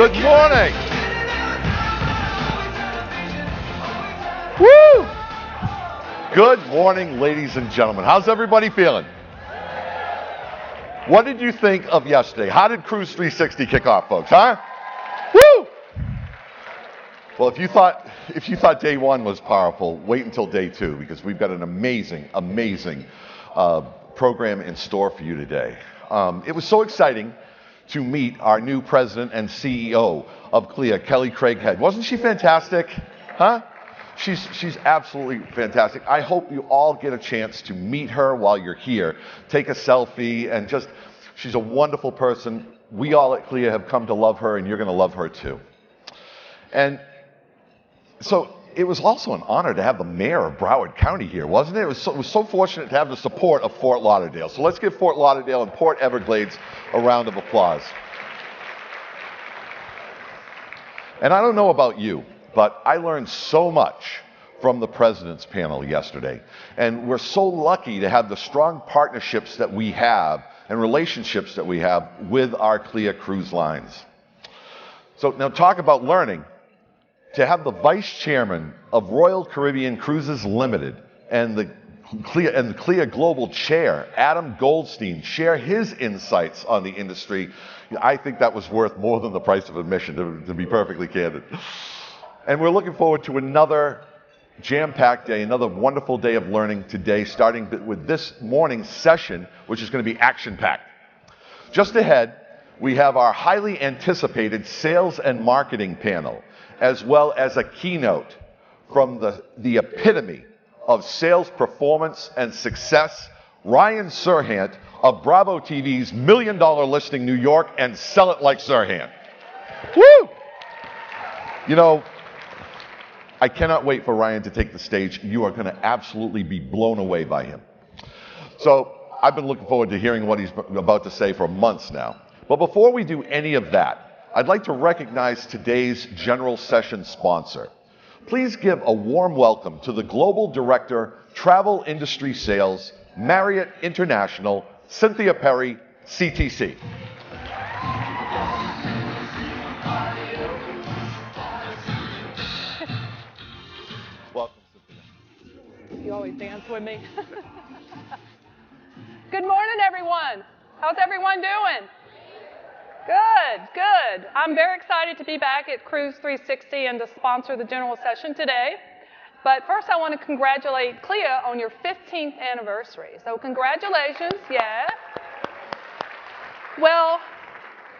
Good morning. Woo! Good morning, ladies and gentlemen. How's everybody feeling? What did you think of yesterday? How did Cruise360 kick off, folks, huh? Woo! Well, if you thought day one was powerful, wait until day two, because we've got an amazing program in store for you today. It was so exciting to meet our new president and CEO of CLIA, Kelly Craighead. Wasn't she fantastic? Huh? She's absolutely fantastic. I hope you all get a chance to meet her while you're here. Take a selfie and she's a wonderful person. We all at CLIA have come to love her, and you're going to love her too. And so it was also an honor to have the mayor of Broward County here, wasn't it? It was so fortunate to have the support of Fort Lauderdale. So let's give Fort Lauderdale and Port Everglades a round of applause. And I don't know about you, but I learned so much from the President's panel yesterday. And we're so lucky to have the strong partnerships that we have and relationships that we have with our CLIA cruise lines. So now talk about learning. To have the Vice Chairman of Royal Caribbean Cruises Limited and the CLIA Global Chair, Adam Goldstein, share his insights on the industry, I think that was worth more than the price of admission, to be perfectly candid. And we're looking forward to another jam-packed day, another wonderful day of learning today, starting with this morning's session, which is going to be action-packed. Just ahead, we have our highly anticipated sales and marketing panel, as well as a keynote from the epitome of sales performance and success, Ryan Serhant of Bravo TV's $1 Million Listing New York and Sell It Like Serhant. Woo! You know, I cannot wait for Ryan to take the stage. You are going to absolutely be blown away by him. So I've been looking forward to hearing what he's about to say for months now. But before we do any of that, I'd like to recognize today's general session sponsor. Please give a warm welcome to the Global Director, Travel Industry Sales, Marriott International, Cynthia Perry, CTC. Welcome, Cynthia. You always dance with me. Good morning, everyone. How's everyone doing? Good. I'm very excited to be back at Cruise360 and to sponsor the general session today. But first, I want to congratulate CLIA on your 15th anniversary. So congratulations, yeah. Well,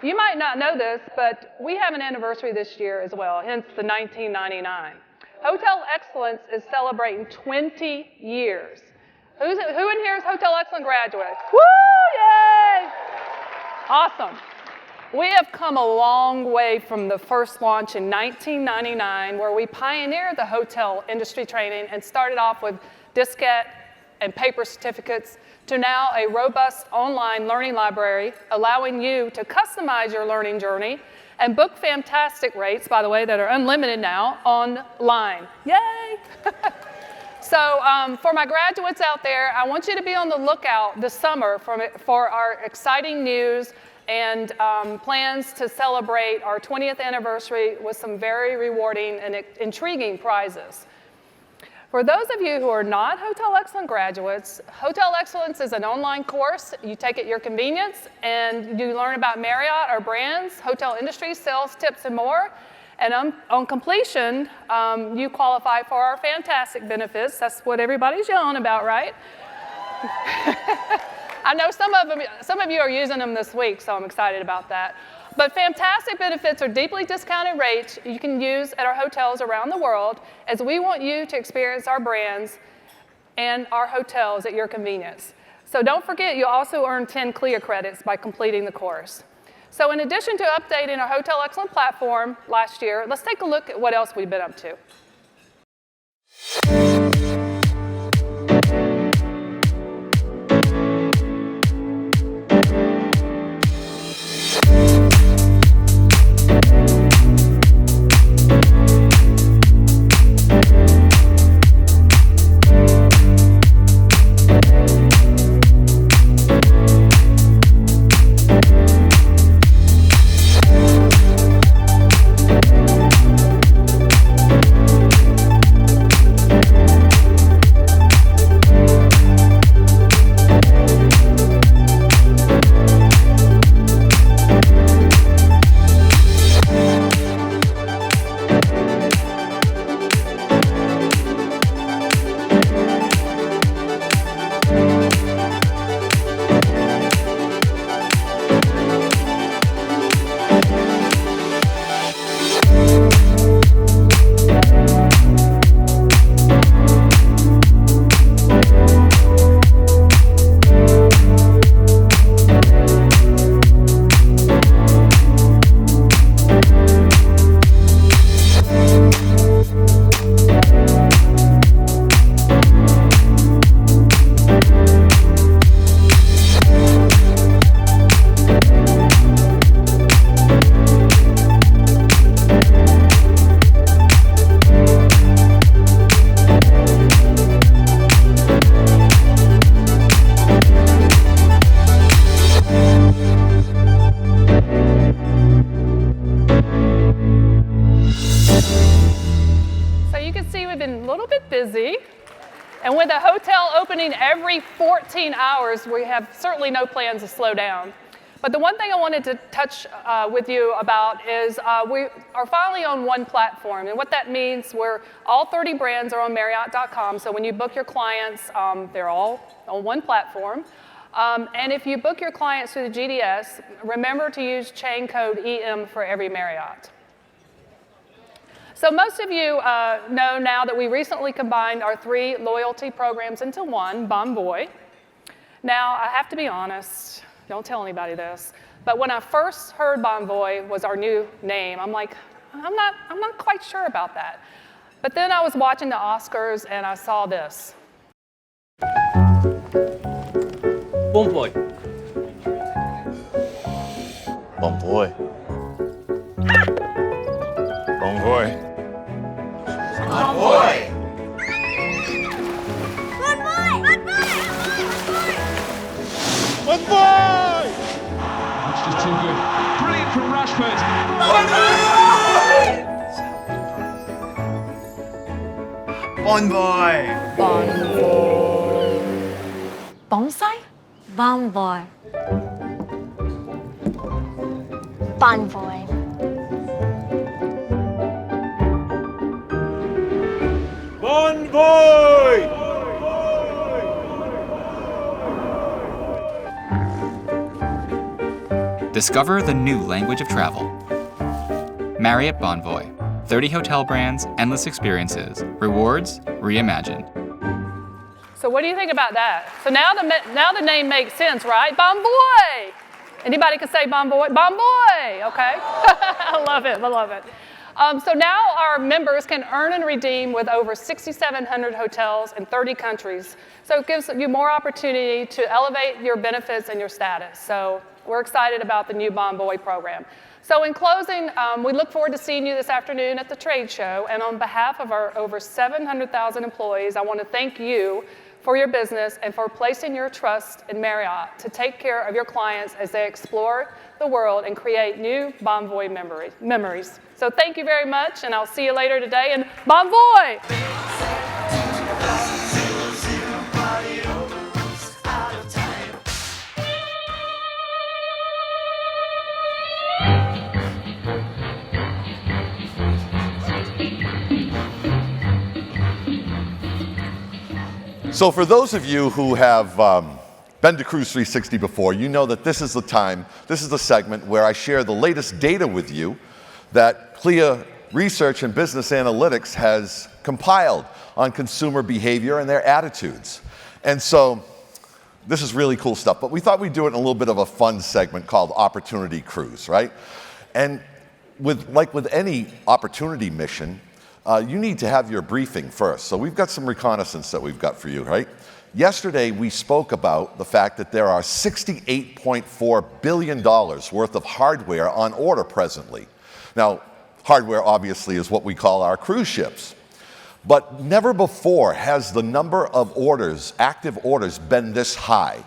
you might not know this, but we have an anniversary this year as well, hence the 1999. Hotel Excellence is celebrating 20 years. Who in here is Hotel Excellence graduates? Woo, yay! Awesome. We have come a long way from the first launch in 1999, where we pioneered the hotel industry training and started off with diskette and paper certificates, to now a robust online learning library, allowing you to customize your learning journey and book fantastic rates, by the way, that are unlimited now, online. Yay! So for my graduates out there, I want you to be on the lookout this summer for our exciting news and plans to celebrate our 20th anniversary with some very rewarding and intriguing prizes. For those of you who are not Hotel Excellence graduates, Hotel Excellence is an online course. You take it at your convenience, and you learn about Marriott, our brands, hotel industry, sales tips, and more. And on completion, you qualify for our fantastic benefits. That's what everybody's yelling about, right? I know some of you are using them this week, so I'm excited about that. But fantastic benefits are deeply discounted rates you can use at our hotels around the world, as we want you to experience our brands and our hotels at your convenience. So don't forget, you also earn 10 CLIA credits by completing the course. So in addition to updating our Hotel Excellence platform last year, let's take a look at what else we've been up to. free. And with a hotel opening every 14 hours, we have certainly no plans to slow down. But the one thing I wanted to touch with you about is we are finally on one platform. And what that means, all 30 brands are on Marriott.com. So when you book your clients, they're all on one platform. And if you book your clients through the GDS, remember to use chain code EM for every Marriott. So most of you know now that we recently combined our 3 loyalty programs into one, Bonvoy. Now, I have to be honest, don't tell anybody this, but when I first heard Bonvoy was our new name, I'm like, I'm not quite sure about that. But then I was watching the Oscars and I saw this. Bonvoy. Bonvoy. Bonvoy. Bonvoy! Bonvoy! That's just too good. Brilliant from Rashford. Bonvoy! Bonsai? Bonvoy. Bonvoy. Bonvoy! Discover the new language of travel. Marriott Bonvoy. 30 hotel brands, endless experiences, rewards reimagined. So what do you think about that? So now the name makes sense, right? Bonvoy! Anybody can say Bonvoy? Bonvoy! Okay. I love it. I love it. So now our members can earn and redeem with over 6,700 hotels in 30 countries. So it gives you more opportunity to elevate your benefits and your status. So we're excited about the new Bonvoy program. So in closing, we look forward to seeing you this afternoon at the trade show. And on behalf of our over 700,000 employees, I want to thank you for your business and for placing your trust in Marriott to take care of your clients as they explore the world and create new Bonvoy memories. So thank you very much, and I'll see you later today. And Bonvoy! So for those of you who have been to Cruise360 before, you know that this is the time, this is the segment where I share the latest data with you that CLIA Research and Business Analytics has compiled on consumer behavior and their attitudes. And so this is really cool stuff, but we thought we'd do it in a little bit of a fun segment called Opportunity Cruise, right? And like with any opportunity mission, you need to have your briefing first. So we've got some reconnaissance that we've got for you, right? Yesterday, we spoke about the fact that there are $68.4 billion worth of hardware on order presently. Now, hardware obviously is what we call our cruise ships. But never before has the number of orders, active orders, been this high.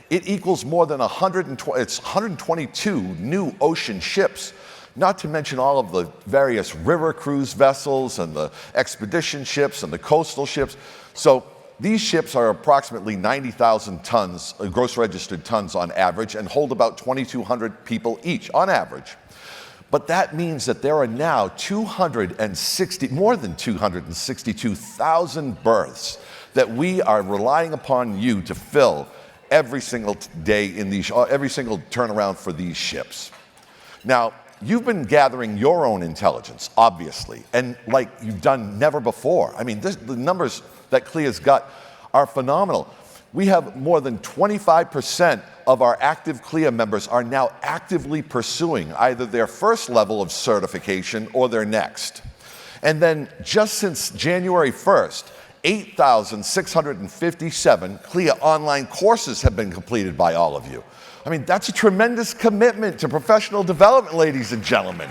It equals more than 122 new ocean ships, not to mention all of the various river cruise vessels and the expedition ships and the coastal ships. So these ships are approximately 90,000 tons, gross registered tons on average, and hold about 2,200 people each on average. But that means that there are now more than 262,000 berths that we are relying upon you to fill every single day in these, every single turnaround for these ships. Now, you've been gathering your own intelligence, obviously, and like you've done never before. I mean, the numbers that CLIA's got are phenomenal. We have more than 25% of our active CLIA members are now actively pursuing either their first level of certification or their next. And then just since January 1st, 8,657 CLIA online courses have been completed by all of you. I mean, that's a tremendous commitment to professional development, ladies and gentlemen.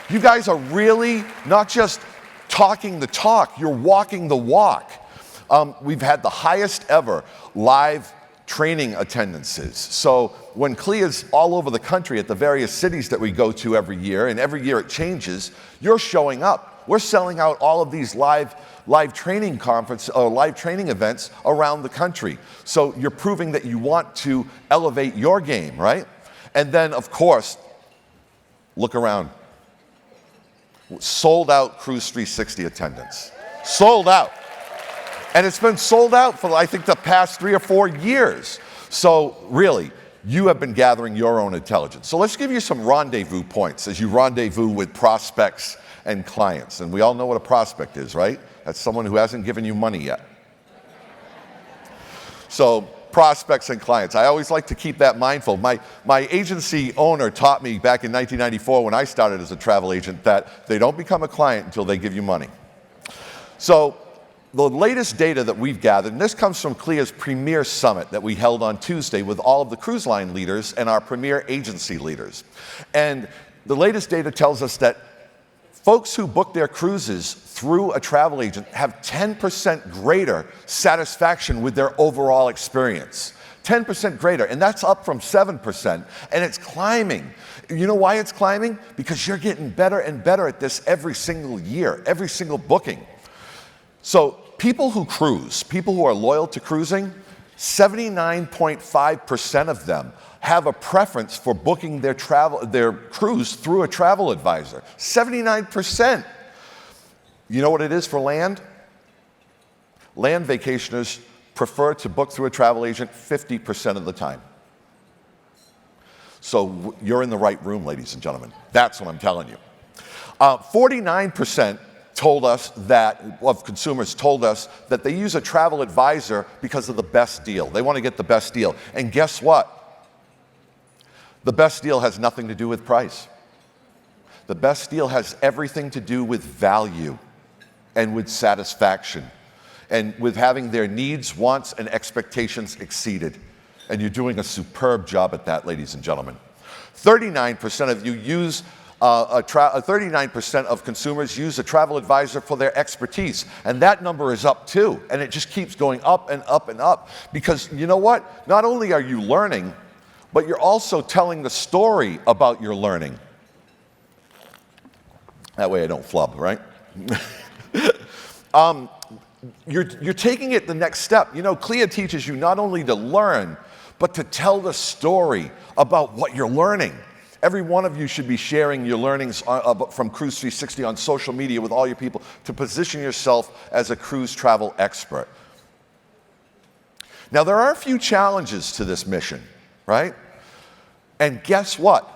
You guys are really not just talking the talk, you're walking the walk. We've had the highest ever live training attendances. So when CLIA's all over the country at the various cities that we go to every year, and every year it changes, you're showing up. We're selling out all of these live training conference or live training events around the country. So you're proving that you want to elevate your game, right? And then, of course, look around. Sold out Cruise360 attendance. Sold out. And it's been sold out for, I think, the past 3 or 4 years. So really, you have been gathering your own intelligence. So let's give you some rendezvous points as you rendezvous with prospects and clients. And we all know what a prospect is, right? That's someone who hasn't given you money yet. So prospects and clients. I always like to keep that mindful. My agency owner taught me back in 1994 when I started as a travel agent that they don't become a client until they give you money. So the latest data that we've gathered, and this comes from CLIA's Premier Summit that we held on Tuesday with all of the cruise line leaders and our premier agency leaders. And the latest data tells us that folks who book their cruises through a travel agent have 10% greater satisfaction with their overall experience. 10% greater, and that's up from 7%, and it's climbing. You know why it's climbing? Because you're getting better and better at this every single year, every single booking. So people who cruise, people who are loyal to cruising, 79.5% of them have a preference for booking their cruise through a travel advisor. 79%. You know what it is for land? Land vacationers prefer to book through a travel agent 50% of the time. So you're in the right room, ladies and gentlemen. That's what I'm telling you. 49% of consumers told us that they use a travel advisor because of the best deal. They want to get the best deal. And guess what? The best deal has nothing to do with price. The best deal has everything to do with value and with satisfaction and with having their needs, wants, and expectations exceeded. And you're doing a superb job at that, ladies and gentlemen. 39% of you use 39% of consumers use a travel advisor for their expertise. And that number is up too. And it just keeps going up and up and up. Because you know what? Not only are you learning, but you're also telling the story about your learning. That way I don't flub, right? You're taking it the next step. You know, CLIA teaches you not only to learn, but to tell the story about what you're learning. Every one of you should be sharing your learnings from Cruise360 on social media with all your people to position yourself as a cruise travel expert. Now, there are a few challenges to this mission, right? And guess what?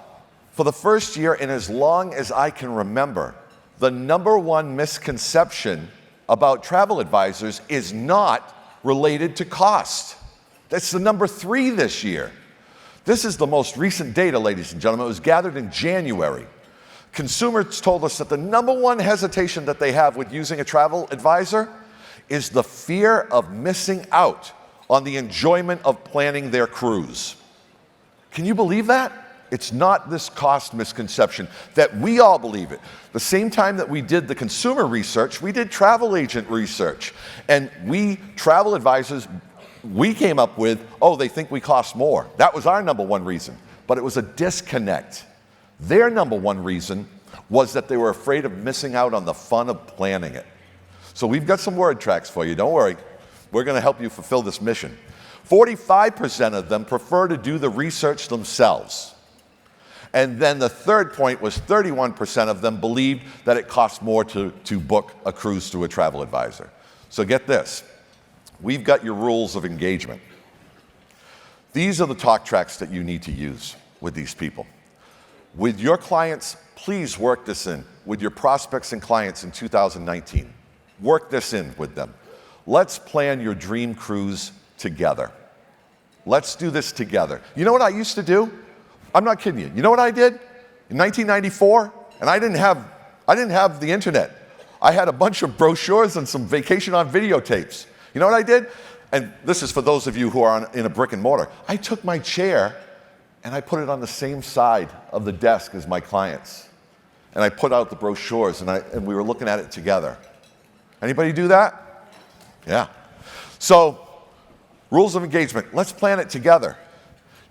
For the first year, and as long as I can remember, the #1 misconception about travel advisors is not related to cost. That's the #3 this year. This is the most recent data, ladies and gentlemen. It was gathered in January. Consumers told us that the #1 hesitation that they have with using a travel advisor is the fear of missing out on the enjoyment of planning their cruise. Can you believe that? It's not this cost misconception that we all believe it. The same time that we did the consumer research, we did travel agent research. And travel advisors, we came up with, oh, they think we cost more. That was our #1 reason, but it was a disconnect. Their #1 reason was that they were afraid of missing out on the fun of planning it. So we've got some word tracks for you, don't worry. We're gonna help you fulfill this mission. 45% of them prefer to do the research themselves. And then the third point was 31% of them believed that it costs more to book a cruise through a travel advisor. So get this. We've got your rules of engagement. These are the talk tracks that you need to use with these people. With your clients, please work this in. With your prospects and clients in 2019, work this in with them. Let's plan your dream cruise together. Let's do this together. You know what I used to do? I'm not kidding you. You know what I did? In 1994, and I didn't have the internet. I had a bunch of brochures and some vacation on videotapes. You know what I did? And this is for those of you who are in a brick and mortar. I took my chair and I put it on the same side of the desk as my clients. And I put out the brochures and we were looking at it together. Anybody do that? Yeah. So, rules of engagement. Let's plan it together.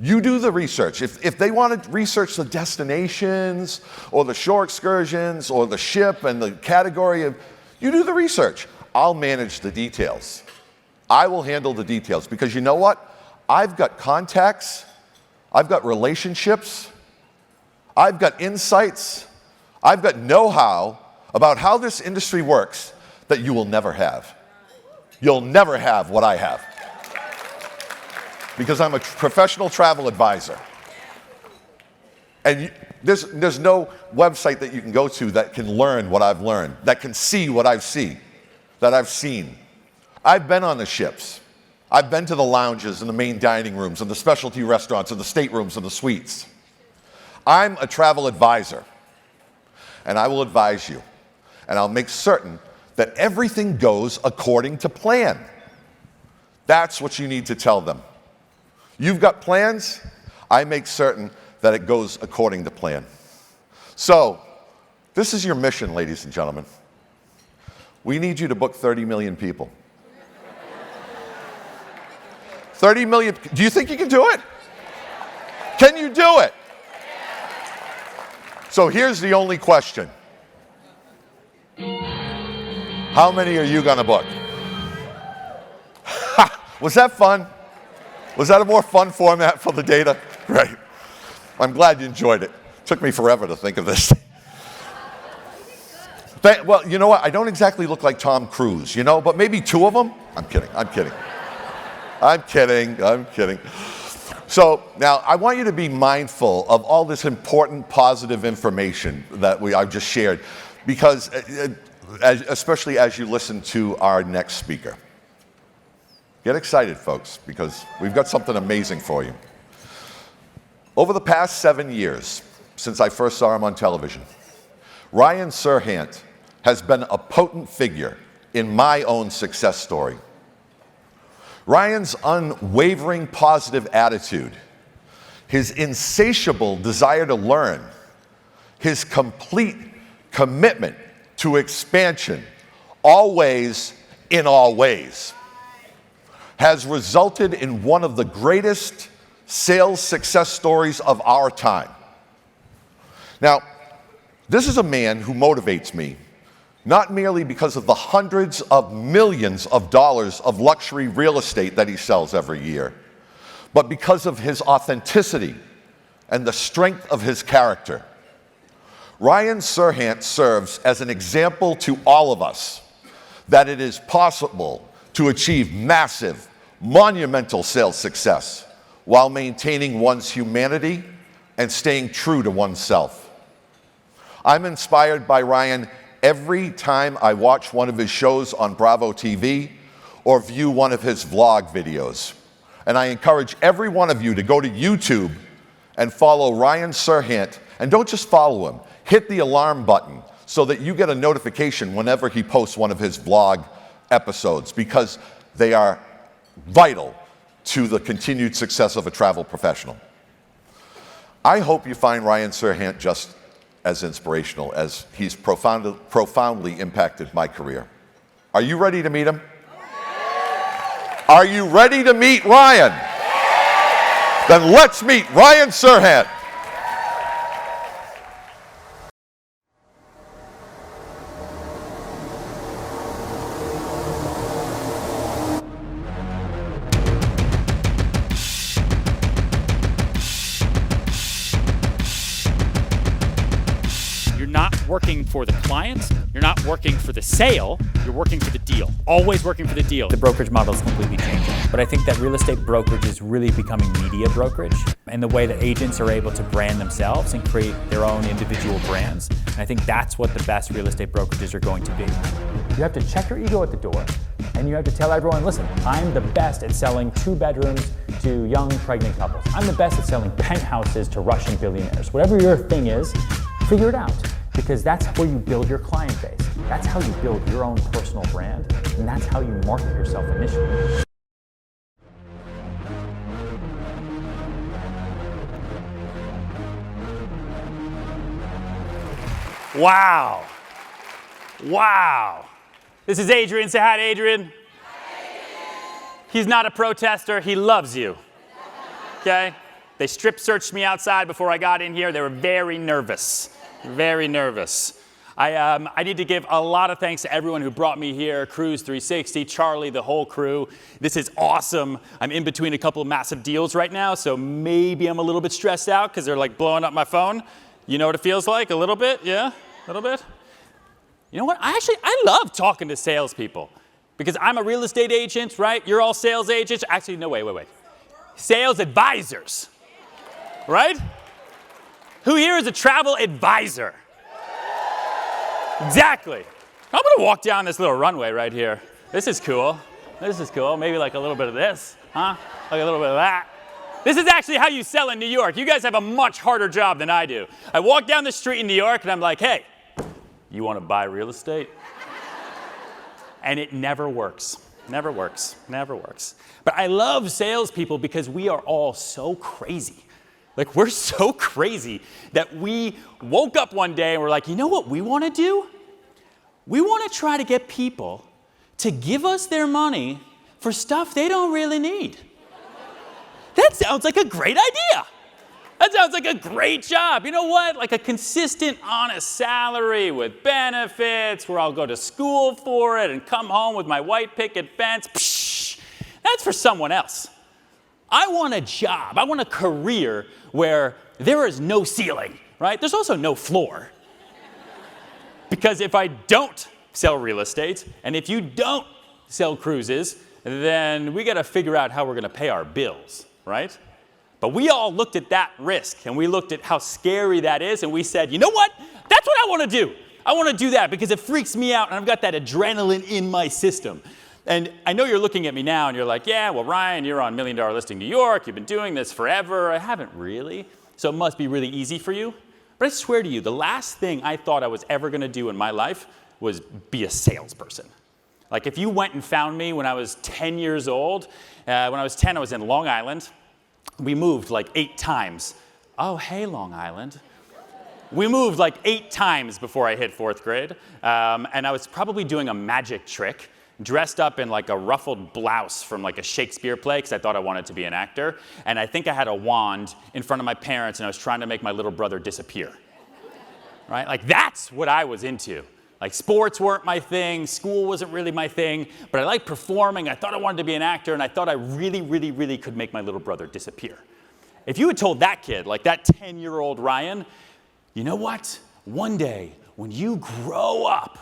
You do the research. If they want to research the destinations or the shore excursions or the ship and the category of, you do the research. I'll manage the details. I will handle the details because you know what? I've got contacts, I've got relationships, I've got insights, I've got know-how about how this industry works that you will never have. You'll never have what I have. Because I'm a professional travel advisor. And there's no website that you can go to that can learn what I've learned, that can see what I've seen. I've been on the ships. I've been to the lounges and the main dining rooms and the specialty restaurants and the staterooms and the suites. I'm a travel advisor, and I will advise you, and I'll make certain that everything goes according to plan. That's what you need to tell them. You've got plans, I make certain that it goes according to plan. So, this is your mission, ladies and gentlemen. We need you to book 30 million people. 30 million, do you think you can do it? Can you do it? So here's the only question. How many are you going to book? Was that fun? Was that a more fun format for the data? Right. I'm glad you enjoyed it. Took me forever to think of this. Well, you know what? I don't exactly look like Tom Cruise, you know, but maybe two of them? I'm kidding. So now I want you to be mindful of all this important positive information that I've just shared, because especially as you listen to our next speaker. Get excited, folks, because we've got something amazing for you. Over the past 7 years, since I first saw him on television, Ryan Serhant has been a potent figure in my own success story. Ryan's unwavering positive attitude, his insatiable desire to learn, his complete commitment to expansion, always in all ways, has resulted in one of the greatest sales success stories of our time. Now, this is a man who motivates me, not merely because of the hundreds of millions of dollars of luxury real estate that he sells every year, but because of his authenticity and the strength of his character. Ryan Serhant serves as an example to all of us that it is possible to achieve massive, monumental sales success while maintaining one's humanity and staying true to oneself. I'm inspired by Ryan every time I watch one of his shows on Bravo TV or view one of his vlog videos. And I encourage every one of you to go to YouTube and follow Ryan Serhant. And don't just follow him, hit the alarm button so that you get a notification whenever he posts one of his vlog episodes, because they are vital to the continued success of a travel professional. I hope you find Ryan Serhant just as inspirational as he's profoundly impacted my career. Are you ready to meet him? Are you ready to meet Ryan? Then let's meet Ryan Serhant. Working for the client, you're not working for the sale, you're working for the deal. Always working for the deal. The brokerage model is completely changing. But I think that real estate brokerage is really becoming media brokerage, and the way that agents are able to brand themselves and create their own individual brands. And I think that's what the best real estate brokerages are going to be. You have to check your ego at the door, and you have to tell everyone, listen, I'm the best at selling 2 bedrooms to young pregnant couples. I'm the best at selling penthouses to Russian billionaires. Whatever your thing is, figure it out. Because that's where you build your client base. That's how you build your own personal brand, and that's how you market yourself initially. Wow. Wow. This is Adrian. Say hi to Adrian. He's not a protester. He loves you. Okay? They strip searched me outside before I got in here. They were very nervous, very nervous. I need to give a lot of thanks to everyone who brought me here, Cruise360, Charlie, the whole crew. This is awesome. I'm in between a couple of massive deals right now, so maybe I'm a little bit stressed out because they're like blowing up my phone. You know what it feels like? A little bit? Yeah? A little bit? You know what? I love talking to salespeople because I'm a real estate agent, right? You're all sales agents. Actually, no, wait. Sales advisors, right? Who here is a travel advisor? Exactly. I'm going to walk down this little runway right here. This is cool. This is cool. Maybe like a little bit of this, huh? Like a little bit of that. This is actually how you sell in New York. You guys have a much harder job than I do. I walk down the street in New York and I'm like, hey, you want to buy real estate? And it never works. Never works. Never works. But I love salespeople because we are all so crazy. Like, we're so crazy that we woke up one day and we're like, you know what we want to do? We want to try to get people to give us their money for stuff they don't really need. That sounds like a great idea. That sounds like a great job. You know what? Like a consistent, honest salary with benefits where I'll go to school for it and come home with my white picket fence. Psh, that's for someone else. I want a job. I want a career where there is no ceiling, right? There's also no floor. Because if I don't sell real estate, and if you don't sell cruises, then we got to figure out how we're going to pay our bills, right? But we all looked at that risk, and we looked at how scary that is, and we said, you know what? That's what I want to do. I want to do that because it freaks me out, and I've got that adrenaline in my system. And I know you're looking at me now and you're like, yeah, well, Ryan, you're on $1 Million Listing New York. You've been doing this forever. I haven't really. So it must be really easy for you. But I swear to you, the last thing I thought I was ever going to do in my life was be a salesperson. Like if you went and found me when I was 10 years old, when I was 10, I was in Long Island. We moved like 8 times. Oh, hey, Long Island. We moved like 8 times before I hit 4th grade. And I was probably doing a magic trick, dressed up in like a ruffled blouse from like a Shakespeare play because I thought I wanted to be an actor. And I think I had a wand in front of my parents and I was trying to make my little brother disappear. Right? Like that's what I was into. Like sports weren't my thing, school wasn't really my thing, but I liked performing. I thought I wanted to be an actor and I thought I really could make my little brother disappear. If you had told that kid, like that 10-year-old Ryan, you know what? One day when you grow up,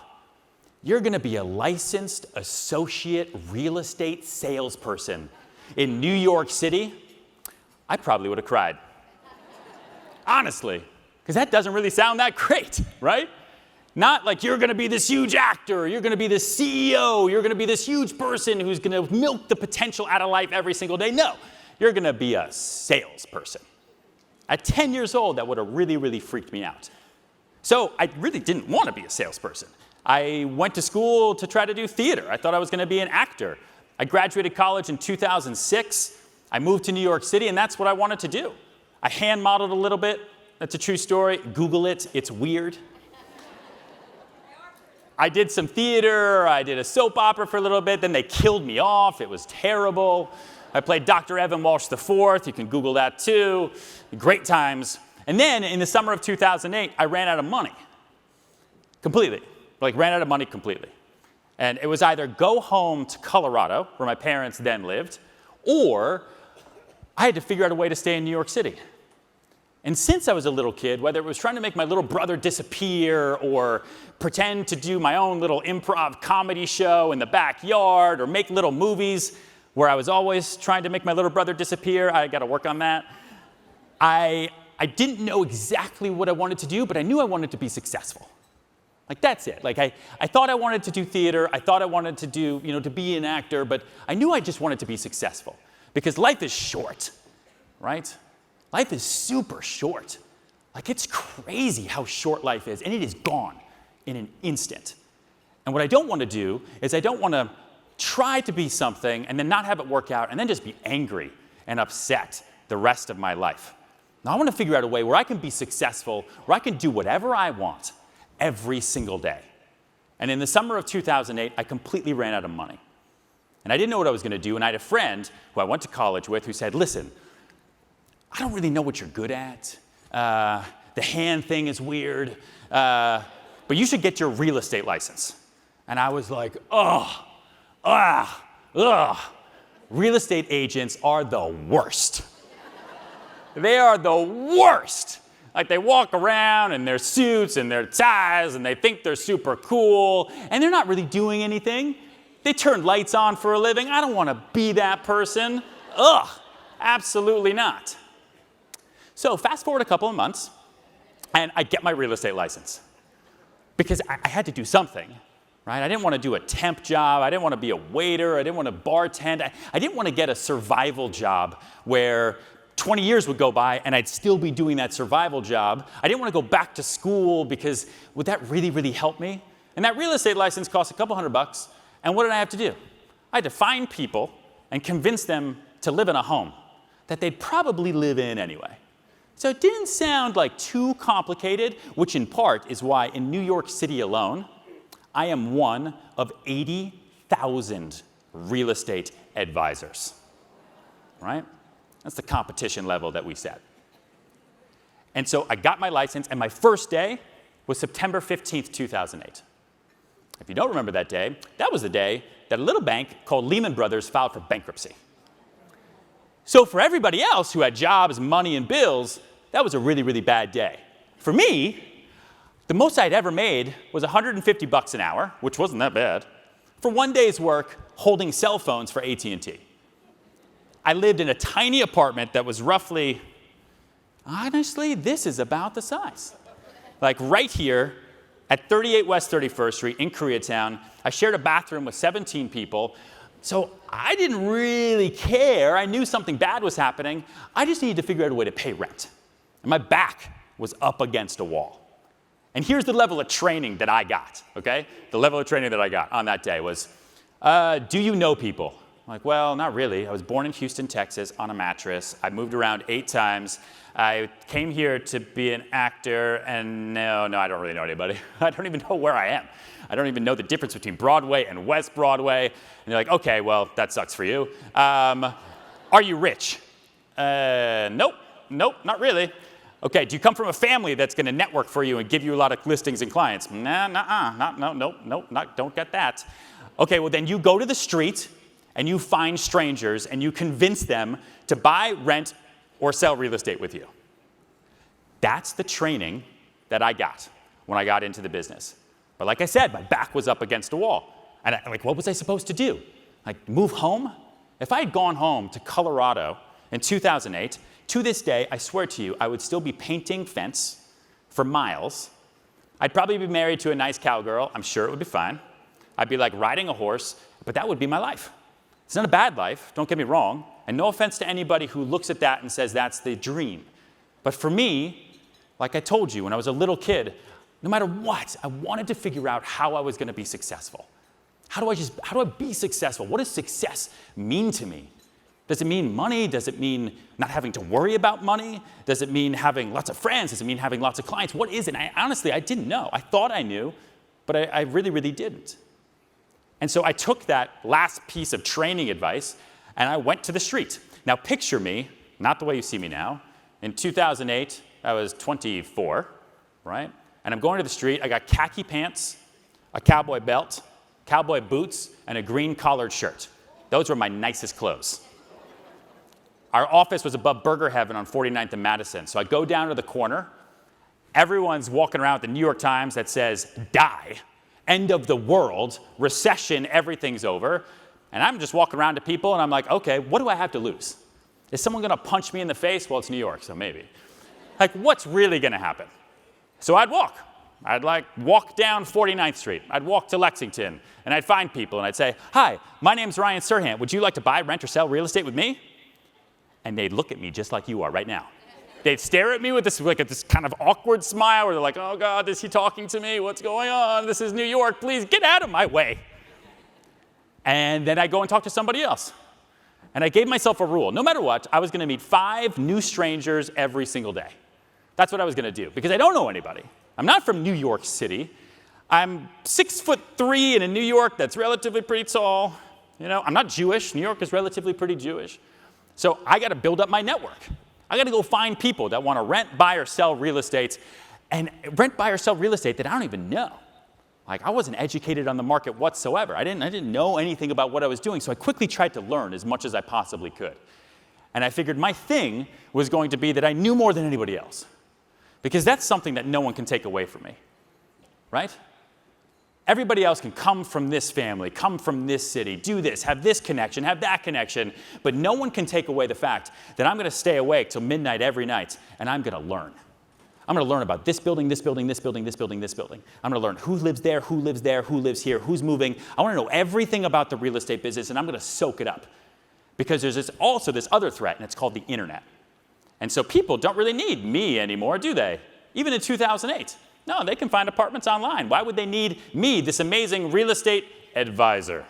you're going to be a licensed associate real estate salesperson in New York City, I probably would have cried. Honestly, because that doesn't really sound that great, right? Not like you're going to be this huge actor, you're going to be this CEO, you're going to be this huge person who's going to milk the potential out of life every single day. No, you're going to be a salesperson. At 10 years old, that would have really freaked me out. So I really didn't want to be a salesperson. I went to school to try to do theater. I thought I was going to be an actor. I graduated college in 2006. I moved to New York City, and that's what I wanted to do. I hand modeled a little bit. That's a true story. Google it. It's weird. I did some theater. I did a soap opera for a little bit. Then they killed me off. It was terrible. I played Dr. Evan Walsh IV. You can Google that too. Great times. And then in the summer of 2008, I ran out of money. Completely. Like ran out of money completely. And it was either go home to Colorado, where my parents then lived, or I had to figure out a way to stay in New York City. And since I was a little kid, whether it was trying to make my little brother disappear or pretend to do my own little improv comedy show in the backyard or make little movies where I was always trying to make my little brother disappear, I got to work on that. I didn't know exactly what I wanted to do, but I knew I wanted to be successful. Like, that's it. Like, I thought I wanted to do theater. I thought I wanted to do, to be an actor, but I knew I just wanted to be successful because life is short, right? Life is super short. Like, it's crazy how short life is, and it is gone in an instant. And what I don't want to do is I don't want to try to be something and then not have it work out and then just be angry and upset the rest of my life. Now, I want to figure out a way where I can be successful, where I can do whatever I want every single day. And in the summer of 2008, I completely ran out of money. And I didn't know what I was going to do, and I had a friend who I went to college with who said, listen, I don't really know what you're good at. The hand thing is weird. But you should get your real estate license. And I was like, real estate agents are the worst. They are the worst. Like they walk around in their suits and their ties and they think they're super cool and they're not really doing anything. They turn lights on for a living. I don't want to be that person. Absolutely not. So fast forward a couple of months and I get my real estate license because I had to do something, right? I didn't want to do a temp job. I didn't want to be a waiter. I didn't want to bartend. I didn't want to get a survival job where 20 years would go by and I'd still be doing that survival job. I didn't want to go back to school because would that really, really help me? And that real estate license cost a couple $100. And what did I have to do? I had to find people and convince them to live in a home that they'd probably live in anyway. So it didn't sound like too complicated, which in part is why in New York City alone, I am one of 80,000 real estate advisors, right? That's the competition level that we set. And so I got my license, and my first day was September 15th, 2008. If you don't remember that day, that was the day that a little bank called Lehman Brothers filed for bankruptcy. So for everybody else who had jobs, money, and bills, that was a really, really bad day. For me, the most I'd ever made was $150 an hour, which wasn't that bad, for one day's work holding cell phones for AT&T. I lived in a tiny apartment that was roughly, honestly, this is about the size. Like right here at 38 West 31st Street in Koreatown, I shared a bathroom with 17 people. So I didn't really care. I knew something bad was happening. I just needed to figure out a way to pay rent. And my back was up against a wall. And here's the level of training that I got, okay? The level of training that I got on that day was, do you know people? I'm like, well, not really. I was born in Houston, Texas, on a mattress. I moved around 8 times. I came here to be an actor, and no, I don't really know anybody. I don't even know where I am. I don't even know the difference between Broadway and West Broadway. And they're like, okay, well, that sucks for you. Are you rich? Nope, not really. Okay, do you come from a family that's going to network for you and give you a lot of listings and clients? Don't get that. Okay, well, then you go to the street and you find strangers and you convince them to buy, rent, or sell real estate with you. That's the training that I got when I got into the business. But like I said, my back was up against a wall. And what was I supposed to do? Like, move home? If I had gone home to Colorado in 2008, to this day, I swear to you, I would still be painting fence for miles. I'd probably be married to a nice cowgirl. I'm sure it would be fine. I'd be like riding a horse, but that would be my life. It's not a bad life, don't get me wrong, and no offense to anybody who looks at that and says that's the dream. But for me, like I told you, when I was a little kid, no matter what, I wanted to figure out how I was going to be successful. How do I be successful? What does success mean to me? Does it mean money? Does it mean not having to worry about money? Does it mean having lots of friends? Does it mean having lots of clients? What is it? Honestly, I didn't know. I thought I knew, but I really, really didn't. And so I took that last piece of training advice and I went to the street. Now picture me, not the way you see me now. In 2008, I was 24, right? And I'm going to the street. I got khaki pants, a cowboy belt, cowboy boots, and a green collared shirt. Those were my nicest clothes. Our office was above Burger Heaven on 49th and Madison. So I go down to the corner. Everyone's walking around with the New York Times that says, die. End of the world, recession, everything's over. And I'm just walking around to people and I'm like, okay, what do I have to lose? Is someone gonna punch me in the face? Well, it's New York, so maybe. Like, what's really gonna happen? So I'd walk. I'd walk down 49th Street. I'd walk to Lexington and I'd find people and I'd say, hi, my name's Ryan Serhant. Would you like to buy, rent, or sell real estate with me? And they'd look at me just like you are right now. They'd stare at me with this kind of awkward smile where they're like, oh God, is he talking to me? What's going on? This is New York. Please get out of my way. And then I'd go and talk to somebody else. And I gave myself a rule. No matter what, I was going to meet 5 new strangers every single day. That's what I was going to do because I don't know anybody. I'm not from New York City. I'm 6'3" and in New York, that's relatively pretty tall. You know, I'm not Jewish. New York is relatively pretty Jewish. So I got to build up my network. I got to go find people that want to rent, buy, or sell real estate, and rent, buy, or sell real estate that I don't even know. Like, I wasn't educated on the market whatsoever. I didn't know anything about what I was doing, so I quickly tried to learn as much as I possibly could. And I figured my thing was going to be that I knew more than anybody else, because that's something that no one can take away from me, right? Everybody else can come from this family, come from this city, do this, have this connection, have that connection, but no one can take away the fact that I'm going to stay awake till midnight every night, and I'm going to learn. I'm going to learn about this building, this building, this building, this building, this building. I'm going to learn who lives there, who lives there, who lives here, who's moving. I want to know everything about the real estate business, and I'm going to soak it up. Because there's also this other threat, and it's called the internet. And so people don't really need me anymore, do they? Even in 2008. No, they can find apartments online. Why would they need me, this amazing real estate advisor?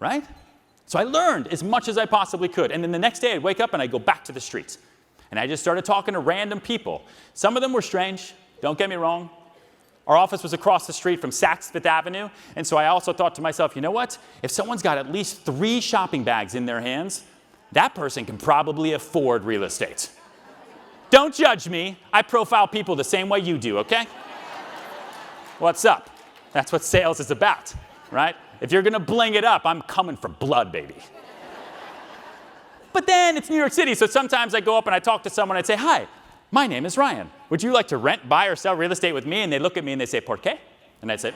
Right? So I learned as much as I possibly could. And then the next day I'd wake up and I'd go back to the streets. And I just started talking to random people. Some of them were strange, don't get me wrong. Our office was across the street from Saks Fifth Avenue. And so I also thought to myself, you know what? If someone's got at least 3 shopping bags in their hands, that person can probably afford real estate. Don't judge me. I profile people the same way you do, okay? What's up? That's what sales is about, right? If you're going to bling it up, I'm coming for blood, baby. But then it's New York City, so sometimes I go up and I talk to someone and I'd say, hi, my name is Ryan. Would you like to rent, buy, or sell real estate with me? And they look at me and they say, ¿por qué? And I'd say,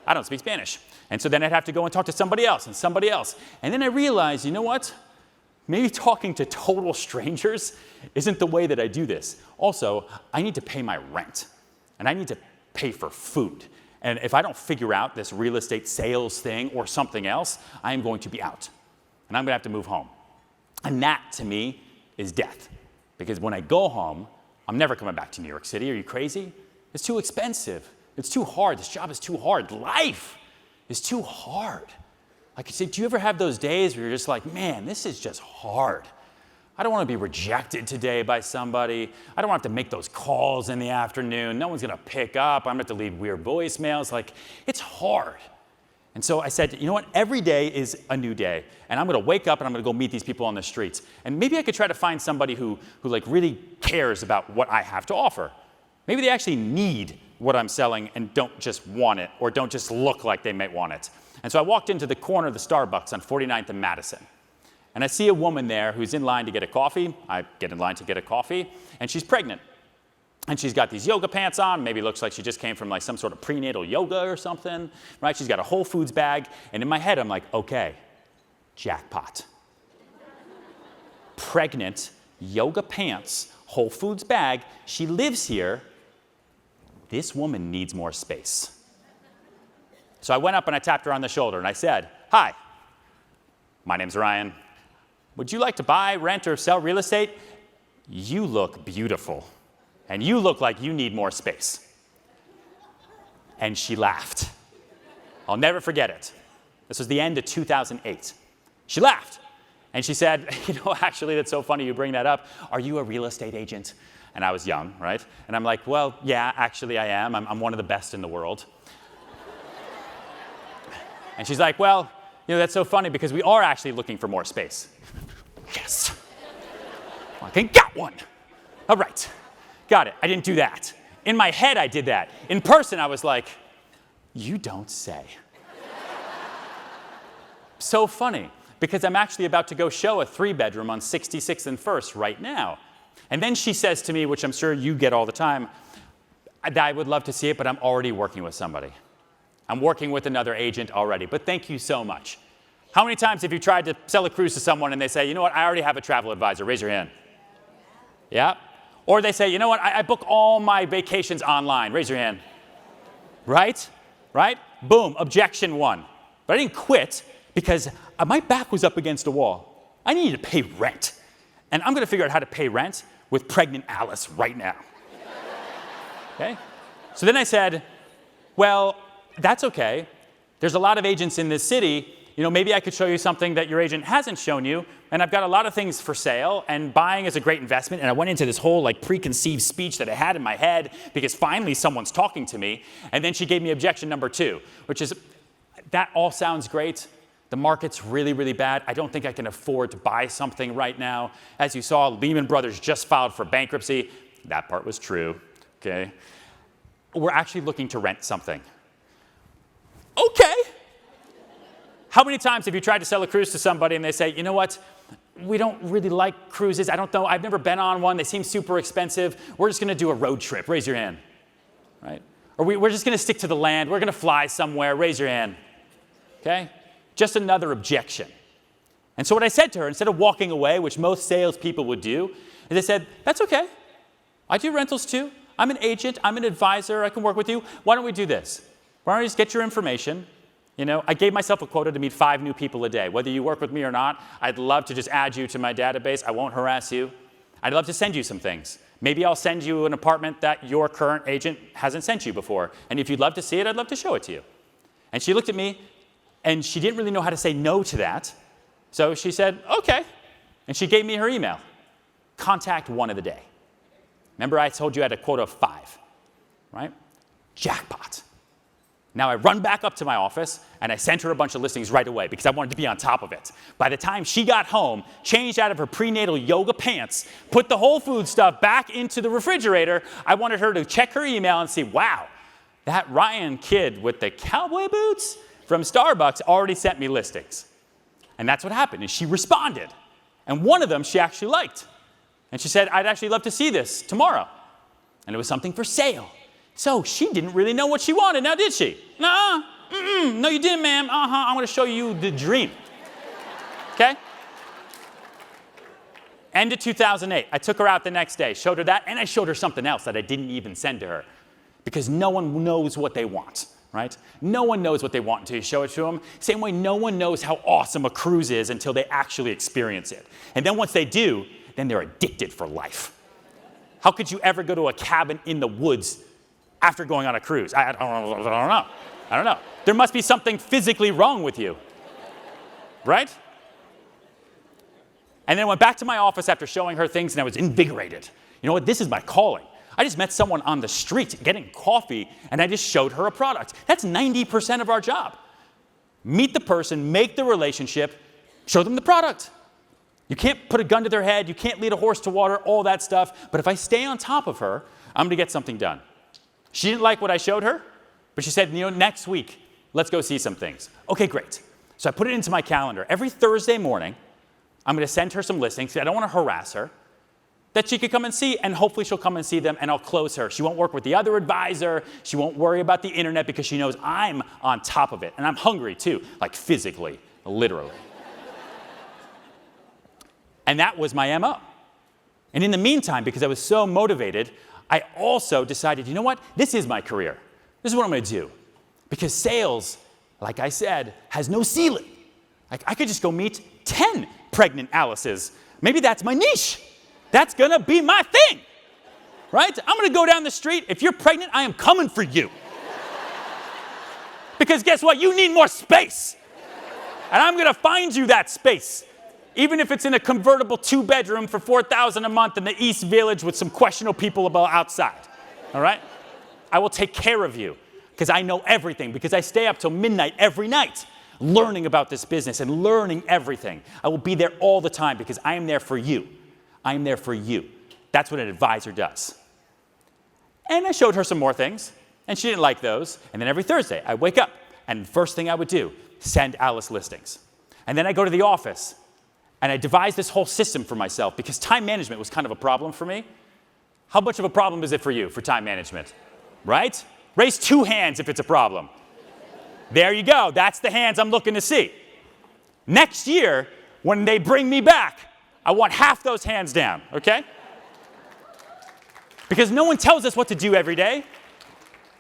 I don't speak Spanish. And so then I'd have to go and talk to somebody else and somebody else. And then I realized, you know what? Maybe talking to total strangers isn't the way that I do this. Also, I need to pay my rent, and I need to pay for food. And if I don't figure out this real estate sales thing or something else, I am going to be out, and I'm going to have to move home. And that, to me, is death. Because when I go home, I'm never coming back to New York City. Are you crazy? It's too expensive. It's too hard. This job is too hard. Life is too hard. Like, do you ever have those days where you're just like, man, this is just hard. I don't want to be rejected today by somebody. I don't want to have to make those calls in the afternoon. No one's going to pick up. I'm going to have to leave weird voicemails. Like, it's hard. And so I said, you know what? Every day is a new day. And I'm going to wake up and I'm going to go meet these people on the streets. And maybe I could try to find somebody who like really cares about what I have to offer. Maybe they actually need what I'm selling and don't just want it or don't just look like they might want it. And so I walked into the corner of the Starbucks on 49th and Madison. And I see a woman there who's in line to get a coffee. I get in line to get a coffee. And she's pregnant. And she's got these yoga pants on. Maybe it looks like she just came from like some sort of prenatal yoga or something. Right? She's got a Whole Foods bag. And in my head, I'm like, okay, jackpot. Pregnant, yoga pants, Whole Foods bag. She lives here. This woman needs more space. So I went up and I tapped her on the shoulder and I said, hi, my name's Ryan. Would you like to buy, rent, or sell real estate? You look beautiful. And you look like you need more space. And she laughed. I'll never forget it. This was the end of 2008. She laughed. And she said, you know, actually, that's so funny you bring that up. Are you a real estate agent? And I was young, right? And I'm like, well, yeah, actually I am. I'm one of the best in the world. And she's like, well, you know, that's so funny because we are actually looking for more space. Yes. I can get one. All right. Got it. I didn't do that. In my head, I did that. In person, I was like, you don't say. So funny, because I'm actually about to go show a 3-bedroom on 66th and 1st right now. And then she says to me, which I'm sure you get all the time, I would love to see it, but I'm already working with somebody. I'm working with another agent already, but thank you so much. How many times have you tried to sell a cruise to someone and they say, you know what, I already have a travel advisor, raise your hand. Yeah? Or they say, you know what, I book all my vacations online, raise your hand. Right? Right? Boom, objection 1. But I didn't quit because my back was up against a wall. I needed to pay rent. And I'm going to figure out how to pay rent with pregnant Alice right now. Okay? So then I said, well, that's okay. There's a lot of agents in this city. You know, maybe I could show you something that your agent hasn't shown you. And I've got a lot of things for sale, and buying is a great investment. And I went into this whole like preconceived speech that I had in my head because finally someone's talking to me. And then she gave me objection number 2, which is, that all sounds great, The market's really, really bad. I don't think I can afford to buy something right now. As you saw, Lehman Brothers just filed for bankruptcy. That part was true, okay? We're actually looking to rent something. Okay. How many times have you tried to sell a cruise to somebody and they say, you know what? We don't really like cruises. I don't know. I've never been on one. They seem super expensive. We're just going to do a road trip. Raise your hand. Right? Or we're just going to stick to the land. We're going to fly somewhere. Raise your hand. Okay? Just another objection. And so what I said to her, instead of walking away, which most salespeople would do, is I said, that's okay. I do rentals too. I'm an agent. I'm an advisor. I can work with you. Why don't we do this? Why don't you just get your information? You know, I gave myself a quota to meet 5 new people a day. Whether you work with me or not, I'd love to just add you to my database. I won't harass you. I'd love to send you some things. Maybe I'll send you an apartment that your current agent hasn't sent you before. And if you'd love to see it, I'd love to show it to you. And she looked at me, and she didn't really know how to say no to that. So she said, okay. And she gave me her email. Contact one of the day. Remember I told you I had a quota of 5, right? Jackpot. Now I run back up to my office and I sent her a bunch of listings right away because I wanted to be on top of it. By the time she got home, changed out of her prenatal yoga pants, put the Whole Food stuff back into the refrigerator, I wanted her to check her email and see, wow, that Ryan kid with the cowboy boots from Starbucks already sent me listings. And that's what happened, is she responded. And one of them she actually liked. And she said, I'd actually love to see this tomorrow. And it was something for sale. So she didn't really know what she wanted, now did she? No, no you didn't, ma'am. I'm going to show you the dream. Okay? End of 2008. I took her out the next day, showed her that, and I showed her something else that I didn't even send to her. Because no one knows what they want, right? No one knows what they want until you show it to them. Same way no one knows how awesome a cruise is until they actually experience it. And then once they do, then they're addicted for life. How could you ever go to a cabin in the woods after going on a cruise? I don't know. There must be something physically wrong with you, right? And then I went back to my office after showing her things and I was invigorated. You know what? This is my calling. I just met someone on the street getting coffee and I just showed her a product. That's 90% of our job. Meet the person, make the relationship, show them the product. You can't put a gun to their head, you can't lead a horse to water, all that stuff. But if I stay on top of her, I'm going to get something done. She didn't like what I showed her, but she said, you know, next week, let's go see some things. Okay, great. So I put it into my calendar. Every Thursday morning, I'm going to send her some listings. I don't want to harass her, that she could come and see, and hopefully she'll come and see them, and I'll close her. She won't work with the other advisor. She won't worry about the internet because she knows I'm on top of it. And I'm hungry, too, like physically, literally. And that was my MO. And in the meantime, because I was so motivated, I also decided, you know what? This is my career. This is what I'm going to do. Because sales, like I said, has no ceiling. Like I could just go meet 10 pregnant Alices. Maybe that's my niche. That's going to be my thing. Right? I'm going to go down the street. If you're pregnant, I am coming for you. Because guess what? You need more space. And I'm going to find you that space. Even if it's in a convertible 2-bedroom for $4,000 a month in the East Village with some questionable people about outside, all right? I will take care of you because I know everything, because I stay up till midnight every night learning about this business and learning everything. I will be there all the time because I am there for you. I am there for you. That's what an advisor does. And I showed her some more things, and she didn't like those. And then every Thursday, I wake up, and the first thing I would do, send Alice listings. And then I go to the office, and I devised this whole system for myself because time management was kind of a problem for me. How much of a problem is it for you for time management? Right? Raise 2 hands if it's a problem. There you go. That's the hands I'm looking to see. Next year, when they bring me back, I want half those hands down, okay? Because no one tells us what to do every day.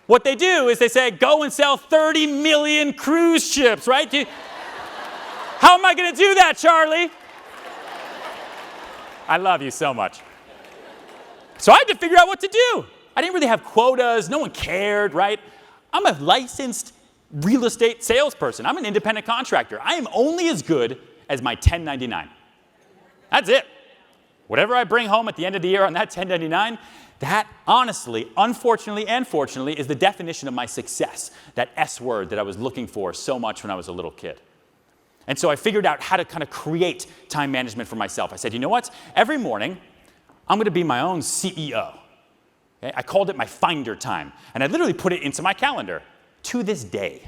What they do is they say, go and sell 30 million cruise ships, right? How am I going to do that, Charlie? I love you so much. So I had to figure out what to do. I didn't really have quotas. No one cared, right? I'm a licensed real estate salesperson. I'm an independent contractor. I am only as good as my 1099. That's it. Whatever I bring home at the end of the year on that 1099, that honestly, unfortunately, and fortunately is the definition of my success, that S word that I was looking for so much when I was a little kid. And so I figured out how to kind of create time management for myself. I said, you know what? Every morning, I'm going to be my own CEO. Okay? I called it my finder time. And I literally put it into my calendar. To this day,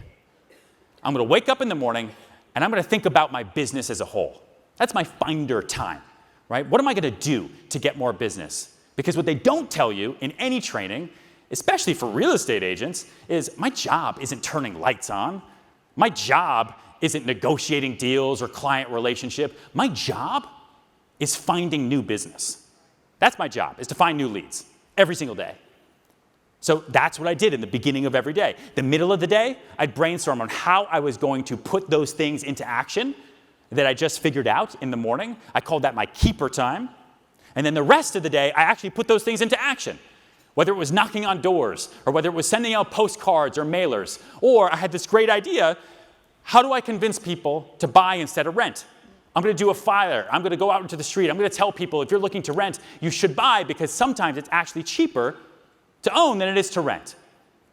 I'm going to wake up in the morning, and I'm going to think about my business as a whole. That's my finder time, right? What am I going to do to get more business? Because what they don't tell you in any training, especially for real estate agents, is my job isn't turning lights on. My job isn't negotiating deals or client relationship. My job is finding new business. That's my job, is to find new leads every single day. So that's what I did in the beginning of every day. The middle of the day, I'd brainstorm on how I was going to put those things into action that I just figured out in the morning. I called that my keeper time. And then the rest of the day, I actually put those things into action. Whether it was knocking on doors, or whether it was sending out postcards or mailers, or I had this great idea, how do I convince people to buy instead of rent? I'm going to do a flyer. I'm going to go out into the street. I'm going to tell people, if you're looking to rent, you should buy, because sometimes it's actually cheaper to own than it is to rent.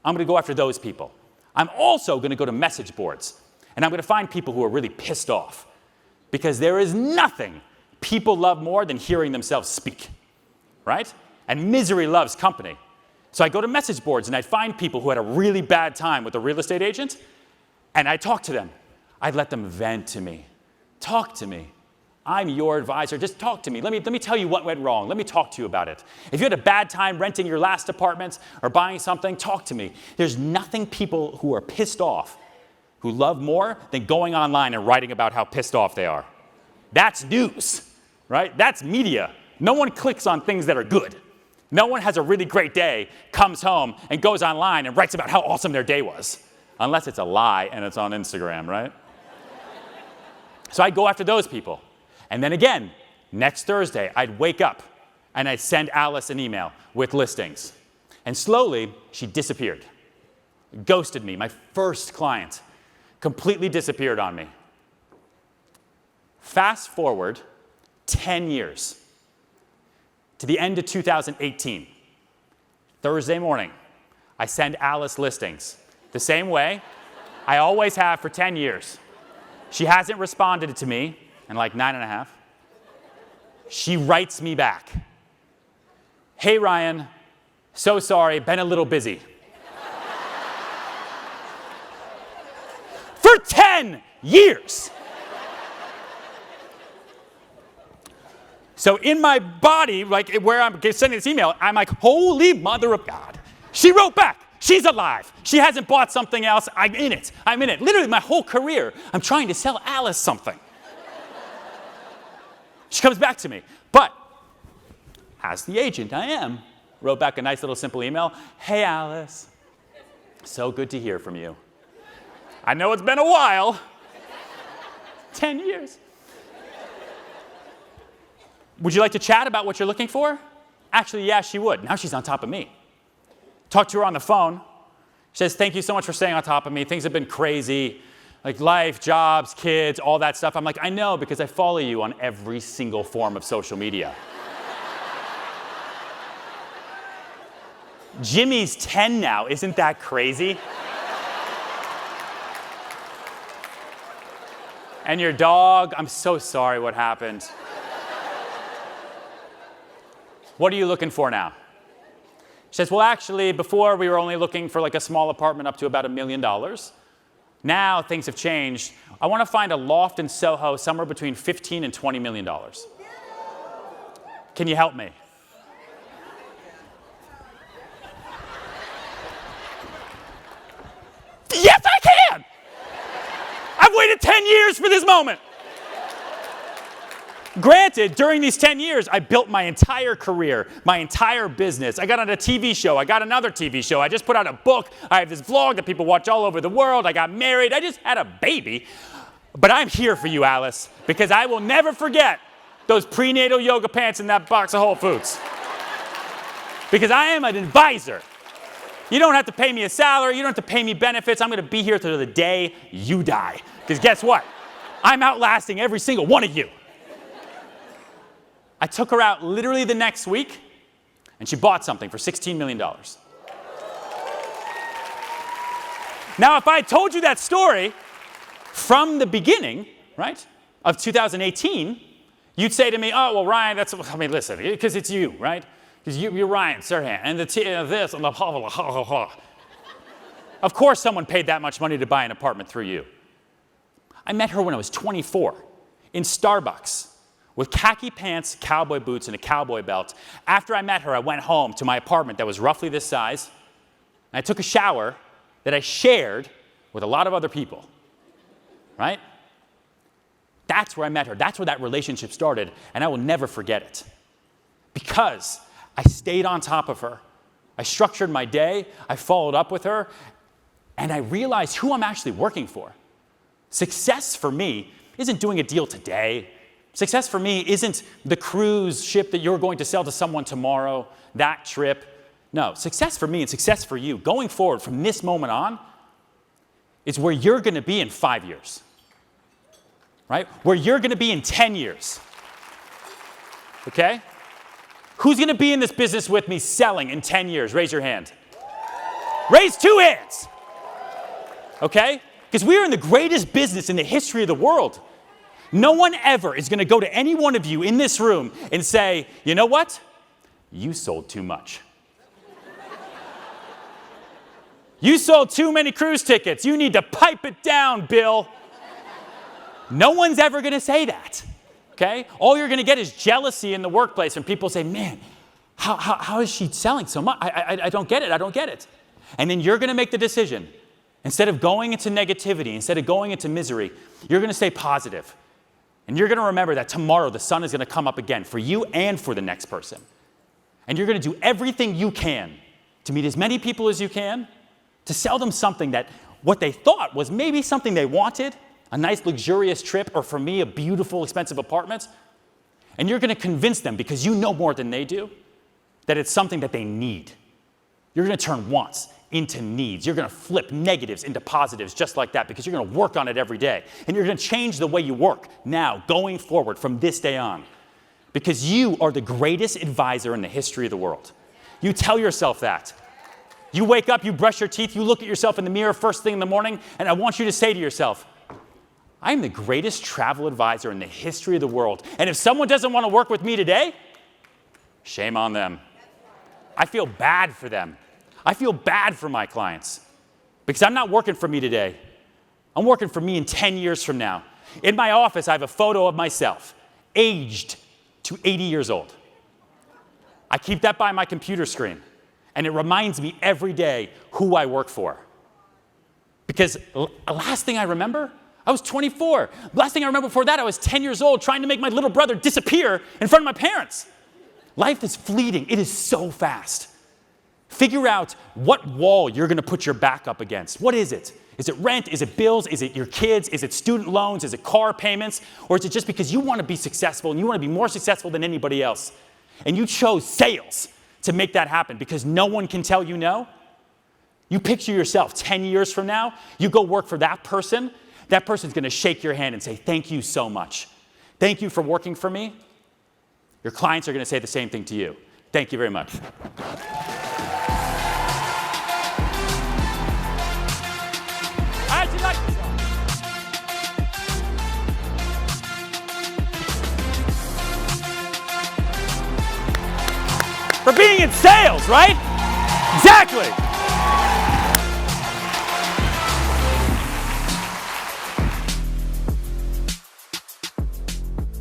I'm going to go after those people. I'm also going to go to message boards, and I'm going to find people who are really pissed off, because there is nothing people love more than hearing themselves speak, right? And misery loves company. So I go to message boards, and I'd find people who had a really bad time with a real estate agent, and I'd talk to them. I'd let them vent to me. Talk to me. I'm your advisor. Just talk to me. Let me tell you what went wrong. Let me talk to you about it. If you had a bad time renting your last apartment or buying something, talk to me. There's nothing people who are pissed off who love more than going online and writing about how pissed off they are. That's news, right? That's media. No one clicks on things that are good. No one has a really great day, comes home, and goes online and writes about how awesome their day was. Unless it's a lie and it's on Instagram, right? So I go after those people. And then again, next Thursday, I'd wake up and I'd send Alice an email with listings. And slowly, she disappeared. Ghosted me. My first client completely disappeared on me. Fast forward 10 years to the end of 2018. Thursday morning, I send Alice listings the same way I always have for 10 years. She hasn't responded to me in like 9.5. She writes me back. Hey, Ryan, so sorry, been a little busy. For 10 years. So in my body, like where I'm sending this email, I'm like, holy mother of God. She wrote back. She's alive. She hasn't bought something else. I'm in it. I'm in it. Literally my whole career, I'm trying to sell Alice something. She comes back to me. But as the agent I am, wrote back a nice little simple email. Hey, Alice. So good to hear from you. I know it's been a while. 10 years. Would you like to chat about what you're looking for? Actually, yeah, she would. Now she's on top of me. Talked to her on the phone. She says, thank you so much for staying on top of me. Things have been crazy, like life, jobs, kids, all that stuff. I'm like, I know, because I follow you on every single form of social media. Jimmy's 10 now. Isn't that crazy? And your dog, I'm so sorry what happened. What are you looking for now? She says, well, actually, before we were only looking for like a small apartment up to about $1 million. Now things have changed. I want to find a loft in Soho somewhere between $15 and $20 million. Can you help me? Yes, I can! I've waited 10 years for this moment. Granted, during these 10 years, I built my entire career, my entire business. I got on a TV show. I got another TV show. I just put out a book. I have this vlog that people watch all over the world. I got married. I just had a baby. But I'm here for you, Alice, because I will never forget those prenatal yoga pants in that box of Whole Foods. Because I am an advisor. You don't have to pay me a salary. You don't have to pay me benefits. I'm going to be here till the day you die. Because guess what? I'm outlasting every single one of you. I took her out literally the next week, and she bought something for $16 million. Now, if I had told you that story from the beginning, right, of 2018, you'd say to me, oh, well, Ryan, listen, because it's you, right? Because you're Ryan Serhan, and this, and the blah, blah, blah, blah, blah. Of course someone paid that much money to buy an apartment through you. I met her when I was 24 in Starbucks with khaki pants, cowboy boots, and a cowboy belt. After I met her, I went home to my apartment that was roughly this size, and I took a shower that I shared with a lot of other people, right? That's where I met her. That's where that relationship started, and I will never forget it. Because I stayed on top of her. I structured my day, I followed up with her, and I realized who I'm actually working for. Success for me isn't doing a deal today. Success for me isn't the cruise ship that you're going to sell to someone tomorrow, that trip. No, success for me and success for you, going forward from this moment on, is where you're going to be in 5 years, right? Where you're going to be in 10 years, okay? Who's going to be in this business with me selling in 10 years? Raise your hand. Raise 2 hands, okay? Because we are in the greatest business in the history of the world. No one ever is going to go to any one of you in this room and say, you know what? You sold too much. You sold too many cruise tickets. You need to pipe it down, Bill. No one's ever going to say that, okay? All you're going to get is jealousy in the workplace when people say, man, how is she selling so much? I don't get it. I don't get it. And then you're going to make the decision. Instead of going into negativity, instead of going into misery, you're going to stay positive. And you're going to remember that tomorrow the sun is going to come up again for you and for the next person. And you're going to do everything you can to meet as many people as you can, to sell them something that what they thought was maybe something they wanted, a nice luxurious trip, or for me, a beautiful, expensive apartment. And you're going to convince them, because you know more than they do, that it's something that they need. You're going to turn wants into needs. You're going to flip negatives into positives just like that, because you're going to work on it every day. And you're going to change the way you work now, going forward from this day on, because you are the greatest advisor in the history of the world. You tell yourself that. You wake up, you brush your teeth, you look at yourself in the mirror first thing in the morning, and I want you to say to yourself, I am the greatest travel advisor in the history of the world. And if someone doesn't want to work with me today, shame on them. I feel bad for them. I feel bad for my clients, because I'm not working for me today. I'm working for me in 10 years from now. In my office, I have a photo of myself, aged to 80 years old. I keep that by my computer screen, and it reminds me every day who I work for. Because the last thing I remember, I was 24. The last thing I remember before that, I was 10 years old trying to make my little brother disappear in front of my parents. Life is fleeting. It is so fast. Figure out what wall you're going to put your back up against. What is it? Is it rent? Is it bills? Is it your kids? Is it student loans? Is it car payments? Or is it just because you want to be successful and you want to be more successful than anybody else? And you chose sales to make that happen because no one can tell you no? You picture yourself 10 years from now, you go work for that person's going to shake your hand and say, thank you so much. Thank you for working for me. Your clients are going to say the same thing to you. Thank you very much. How'd you like this song? For being in sales, right? Exactly.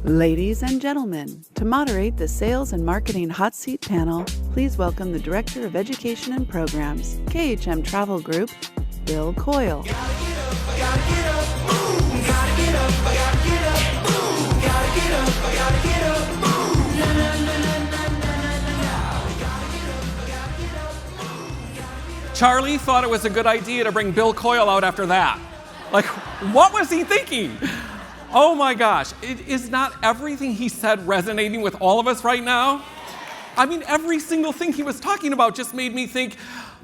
Ladies and gentlemen, to moderate the Sales and Marketing Hot Seat panel, please welcome the Director of Education and Programs, KHM Travel Group, Bill Coyle. Charlie thought it was a good idea to bring Bill Coyle out after that. Like, what was he thinking? Oh my gosh, is not everything he said resonating with all of us right now? I mean, every single thing he was talking about just made me think,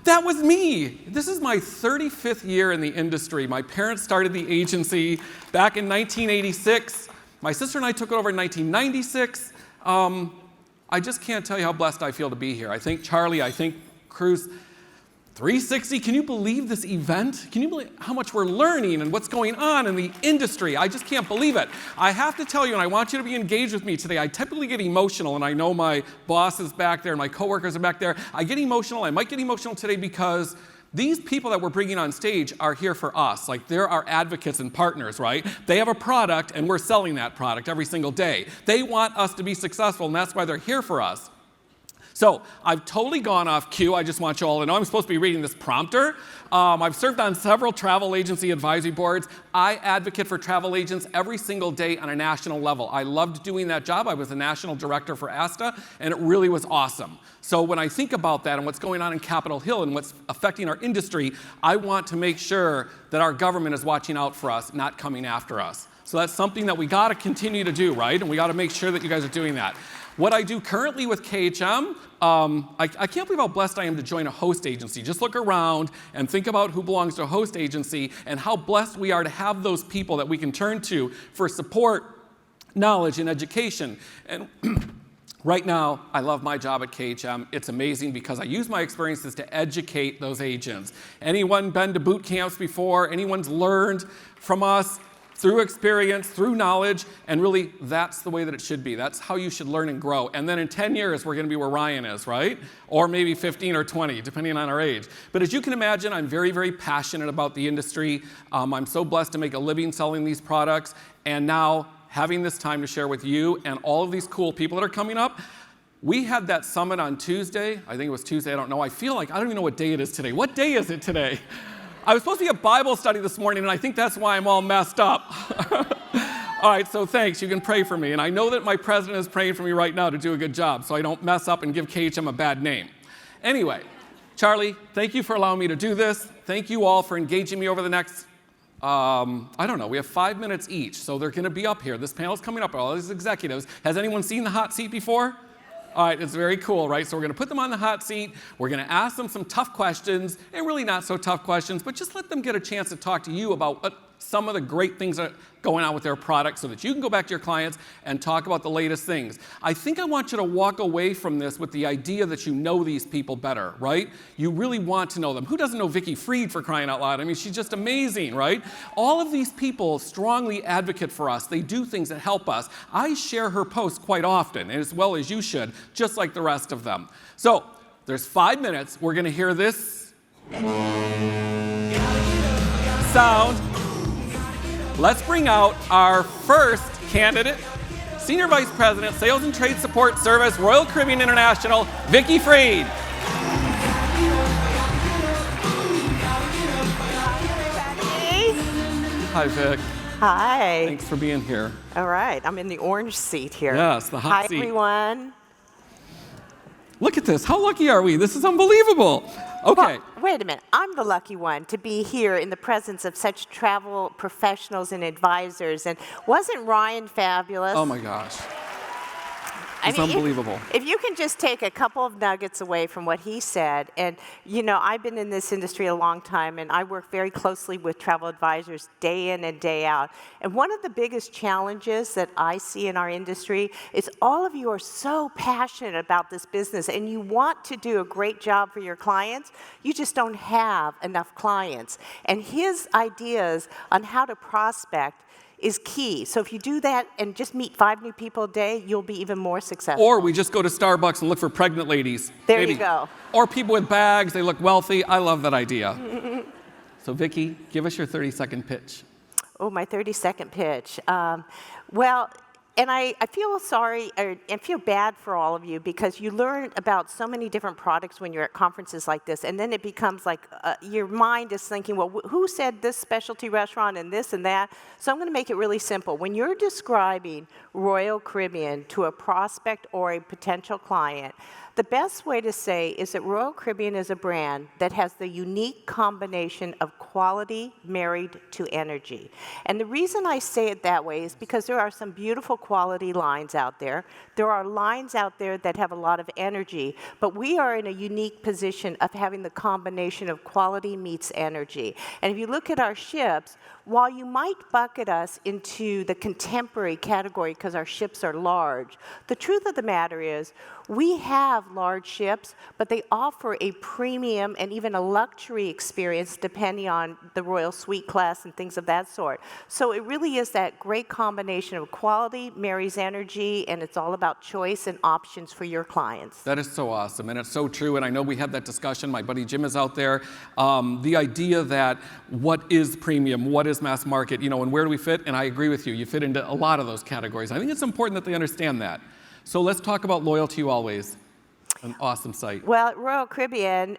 that was me. This is my 35th year in the industry. My parents started the agency back in 1986. My sister and I took it over in 1996. I just can't tell you how blessed I feel to be here. I think Charlie, I think Cruise 360, can you believe this event? Can you believe how much we're learning and what's going on in the industry? I just can't believe it. I have to tell you, and I want you to be engaged with me today, I typically get emotional, and I know my boss is back there and my coworkers are back there. I get emotional. I might get emotional today because these people that we're bringing on stage are here for us. Like, they're our advocates and partners, right? They have a product, and we're selling that product every single day. They want us to be successful, and that's why they're here for us. So I've totally gone off cue. I just want you all to know I'm supposed to be reading this prompter. I've served on several travel agency advisory boards. I advocate for travel agents every single day on a national level. I loved doing that job. I was the national director for ASTA, and it really was awesome. So when I think about that and what's going on in Capitol Hill and what's affecting our industry, I want to make sure that our government is watching out for us, not coming after us. So that's something that we got to continue to do, right? And we got to make sure that you guys are doing that. What I do currently with KHM, I can't believe how blessed I am to join a host agency. Just look around and think about who belongs to a host agency and how blessed we are to have those people that we can turn to for support, knowledge, and education. And right now, I love my job at KHM. It's amazing because I use my experiences to educate those agents. Anyone been to boot camps before? Anyone's learned from us? Through experience, through knowledge, and really that's the way that it should be. That's how you should learn and grow. And then in 10 years, we're gonna be where Ryan is, right? Or maybe 15 or 20, depending on our age. But as you can imagine, I'm very, very passionate about the industry. I'm so blessed to make a living selling these products, and now having this time to share with you and all of these cool people that are coming up. We had that summit on Tuesday. I think it was Tuesday, I don't know. I feel like I don't even know what day it is today. What day is it today? I was supposed to be at Bible study this morning, and I think that's why I'm all messed up. All right, so thanks. You can pray for me. And I know that my president is praying for me right now to do a good job so I don't mess up and give KHM a bad name. Anyway, Charlie, thank you for allowing me to do this. Thank you all for engaging me over the next, I don't know, we have 5 minutes each, so they're going to be up here. This panel's coming up, all these executives. Has anyone seen the hot seat before? All right, it's very cool, right? So we're going to put them on the hot seat. We're going to ask them some tough questions, and really not so tough questions, but just let them get a chance to talk to you about what some of the great things that are going on with their products so that you can go back to your clients and talk about the latest things. I think I want you to walk away from this with the idea that you know these people better, right? You really want to know them. Who doesn't know Vicki Freed, for crying out loud? I mean, she's just amazing, right? All of these people strongly advocate for us. They do things that help us. I share her posts quite often, as well as you should, just like the rest of them. So there's 5 minutes. We're going to hear this sound. Let's bring out our first candidate, Senior Vice President, Sales and Trade Support Service, Royal Caribbean International, Vicki Freed. Hi, Vic. Hi. Thanks for being here. All right, I'm in the orange seat here. Yes, the hot seat. Hi, everyone. Look at this. How lucky are we? This is unbelievable. Okay. Well, wait a minute. I'm the lucky one to be here in the presence of such travel professionals and advisors. And wasn't Ryan fabulous? Oh, my gosh. It's unbelievable. If you can just take a couple of nuggets away from what he said, and you know, I've been in this industry a long time, and I work very closely with travel advisors day in and day out. And one of the biggest challenges that I see in our industry is all of you are so passionate about this business, and you want to do a great job for your clients. You just don't have enough clients. And his ideas on how to prospect is key. So if you do that and just meet 5 new people a day, you'll be even more successful. Or we just go to Starbucks and look for pregnant ladies. There you go. Or people with bags, they look wealthy. I love that idea. So Vicki, give us your 30-second pitch. Oh, my 30-second pitch. Well, and I feel sorry and feel bad for all of you because you learn about so many different products when you're at conferences like this, and then it becomes like your mind is thinking, well, who said this specialty restaurant and this and that? So I'm going to make it really simple. When you're describing Royal Caribbean to a prospect or a potential client, the best way to say is that Royal Caribbean is a brand that has the unique combination of quality married to energy. And the reason I say it that way is because there are some beautiful quality lines out there. There are lines out there that have a lot of energy, but we are in a unique position of having the combination of quality meets energy. And if you look at our ships, while you might bucket us into the contemporary category because our ships are large, the truth of the matter is We have large ships, but they offer a premium and even a luxury experience depending on the Royal Suite class and things of that sort. So it really is that great combination of quality, marries energy, and it's all about choice and options for your clients. That is so awesome, and it's so true, and I know we had that discussion. My buddy Jim is out there. The idea that what is premium, what is mass market, you know, and where do we fit? And I agree with you. You fit into a lot of those categories. I think it's important that they understand that. So let's talk about Loyal to You Always. An awesome site. Well, at Royal Caribbean,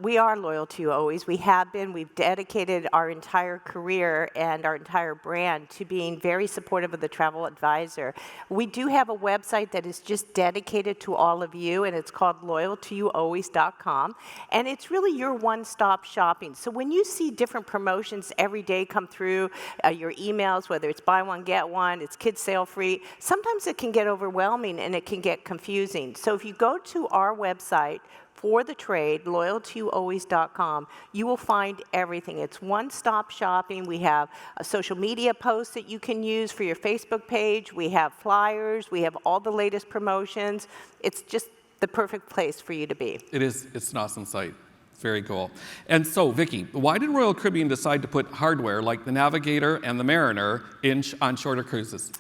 we are loyal to you always. We have been. We've dedicated our entire career and our entire brand to being very supportive of the travel advisor. We do have a website that is just dedicated to all of you, and it's called loyaltoyoualways.com. And it's really your one-stop shopping. So when you see different promotions every day come through your emails, whether it's buy one, get one, it's kids sale free, sometimes it can get overwhelming and it can get confusing. So if you go to our website for the trade, loyaltoyoualways.com, you will find everything. It's one-stop shopping. We have a social media post that you can use for your Facebook page. We have flyers. We have all the latest promotions. It's just the perfect place for you to be. It is. It's an awesome site. It's very cool. And so, Vicki, why did Royal Caribbean decide to put hardware like the Navigator and the Mariner on shorter cruises?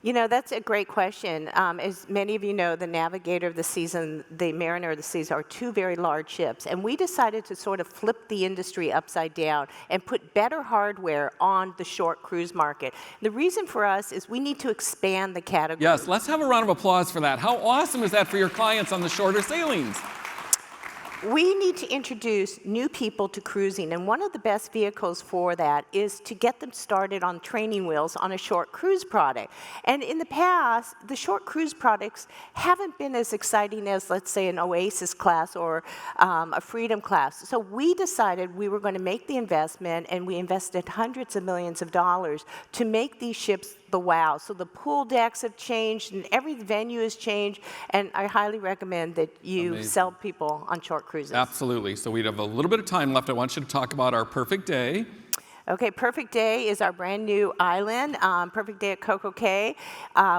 You know, that's a great question. As many of you know, the Navigator of the Seas and the Mariner of the Seas are two very large ships. And we decided to sort of flip the industry upside down and put better hardware on the short cruise market. The reason for us is we need to expand the category. Yes, let's have a round of applause for that. How awesome is that for your clients on the shorter sailings? We need to introduce new people to cruising, and one of the best vehicles for that is to get them started on training wheels on a short cruise product. And in the past, the short cruise products haven't been as exciting as, let's say, an Oasis class or a Freedom class. So we decided we were going to make the investment, and we invested hundreds of millions of dollars to make these ships the wow. So the pool decks have changed and every venue has changed, and I highly recommend that you sell people on short cruises. Absolutely. So we have a little bit of time left. I want you to talk about our Perfect Day. Okay, Perfect Day is our brand new island, Perfect Day at Coco Cay.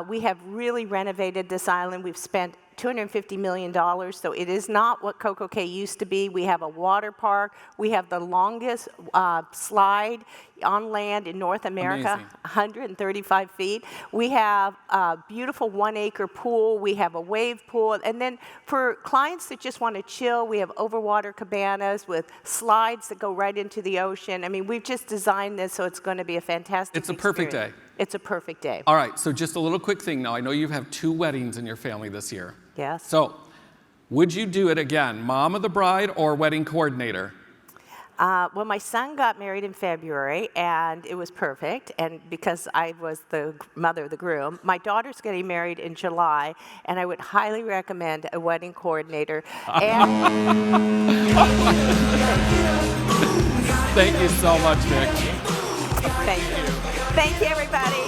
We have really renovated this island. We've spent $250 million, so it is not what Coco Cay used to be. We have a water park. We have the longest slide on land in North America, amazing. 135 feet. We have a beautiful 1-acre pool. We have a wave pool. And then for clients that just want to chill, we have overwater cabanas with slides that go right into the ocean. I mean, we've just designed this so it's going to be a fantastic experience. It's a perfect day. It's a perfect day. All right, so just a little quick thing now. I know you have 2 weddings in your family this year. Yes. So would you do it again, mom of the bride or wedding coordinator? Well, my son got married in February, and it was perfect, and because I was the mother of the groom. My daughter's getting married in July, and I would highly recommend a wedding coordinator. And Thank you so much, Vic. Thank you. Thank you, everybody.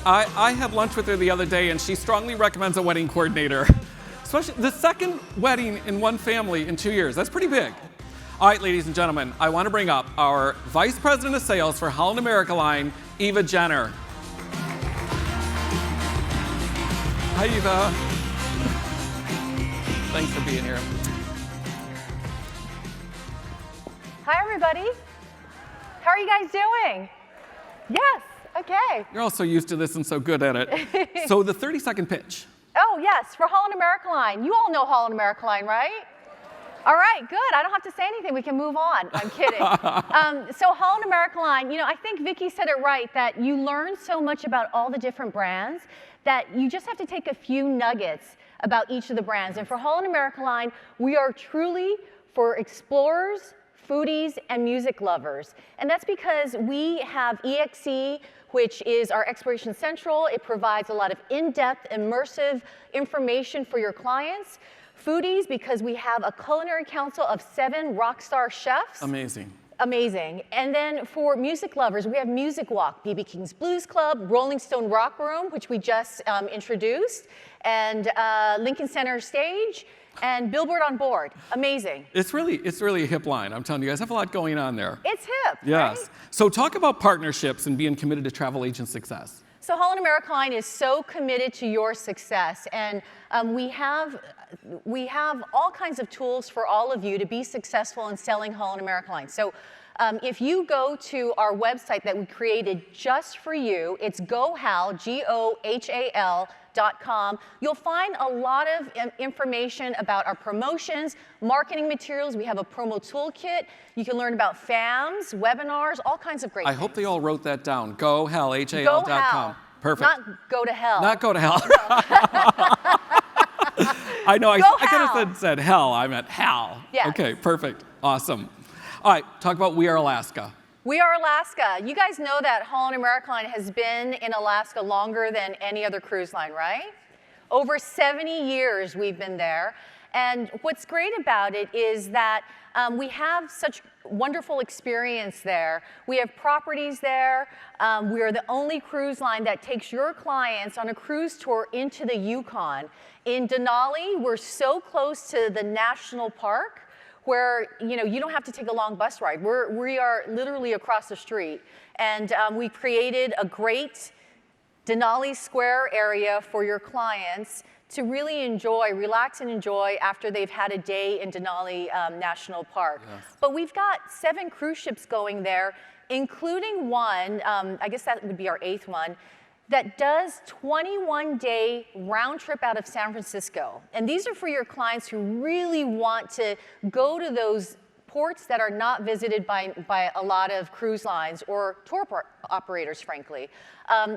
I had lunch with her the other day, and she strongly recommends a wedding coordinator. Especially the second wedding in one family in 2 years. That's pretty big. All right, ladies and gentlemen, I want to bring up our Vice President of Sales for Holland America Line, Eva Jenner. Hi, Eva. Thanks for being here. Hi, everybody. How are you guys doing? Yes, okay. You're all so used to this and so good at it. So the 30-second pitch. Oh, yes, for Holland America Line. You all know Holland America Line, right? All right, good. I don't have to say anything. We can move on. I'm kidding. So Holland America Line, you know, I think Vicki said it right, that you learn so much about all the different brands that you just have to take a few nuggets about each of the brands. And for Holland America Line, we are truly for explorers, foodies, and music lovers. And that's because we have EXE, which is our Exploration Central. It provides a lot of in-depth, immersive information for your clients. Foodies, because we have a culinary council of 7 rock star chefs. Amazing. Amazing. And then for music lovers, we have Music Walk, B.B. King's Blues Club, Rolling Stone Rock Room, which we just introduced, and Lincoln Center Stage, and Billboard on Board. Amazing. It's really a hip line. I'm telling you, you guys have a lot going on there. It's hip, Yes. right? So talk about partnerships and being committed to travel agent success. So Holland America Line is so committed to your success, and we have all kinds of tools for all of you to be successful in selling Holland America Line. So if you go to our website that we created just for you, it's GoHal, GOHAL.com. You'll find a lot of information about our promotions, marketing materials. We have a promo toolkit. You can learn about FAMs, webinars, all kinds of great things. I hope they all wrote that down. GoHal, HAL.com. Perfect. Not go to hell. Not go to hell. I know, I could have said hell. I meant Hal. Yes. Okay, perfect. Awesome. All right, talk about We Are Alaska. We Are Alaska. You guys know that Holland America Line has been in Alaska longer than any other cruise line, right? Over 70 years we've been there. And what's great about it is that we have such wonderful experience there. We have properties there. We are the only cruise line that takes your clients on a cruise tour into the Yukon. In Denali, we're so close to the national park where you don't have to take a long bus ride. We are literally across the street. And we created a great Denali Square area for your clients to really enjoy, relax and enjoy after they've had a day in Denali National Park. Yes. But we've got 7 cruise ships going there, including one, I guess that would be our 8th one, that does 21-day round trip out of San Francisco. And these are for your clients who really want to go to those ports that are not visited by a lot of cruise lines or tour operators, frankly.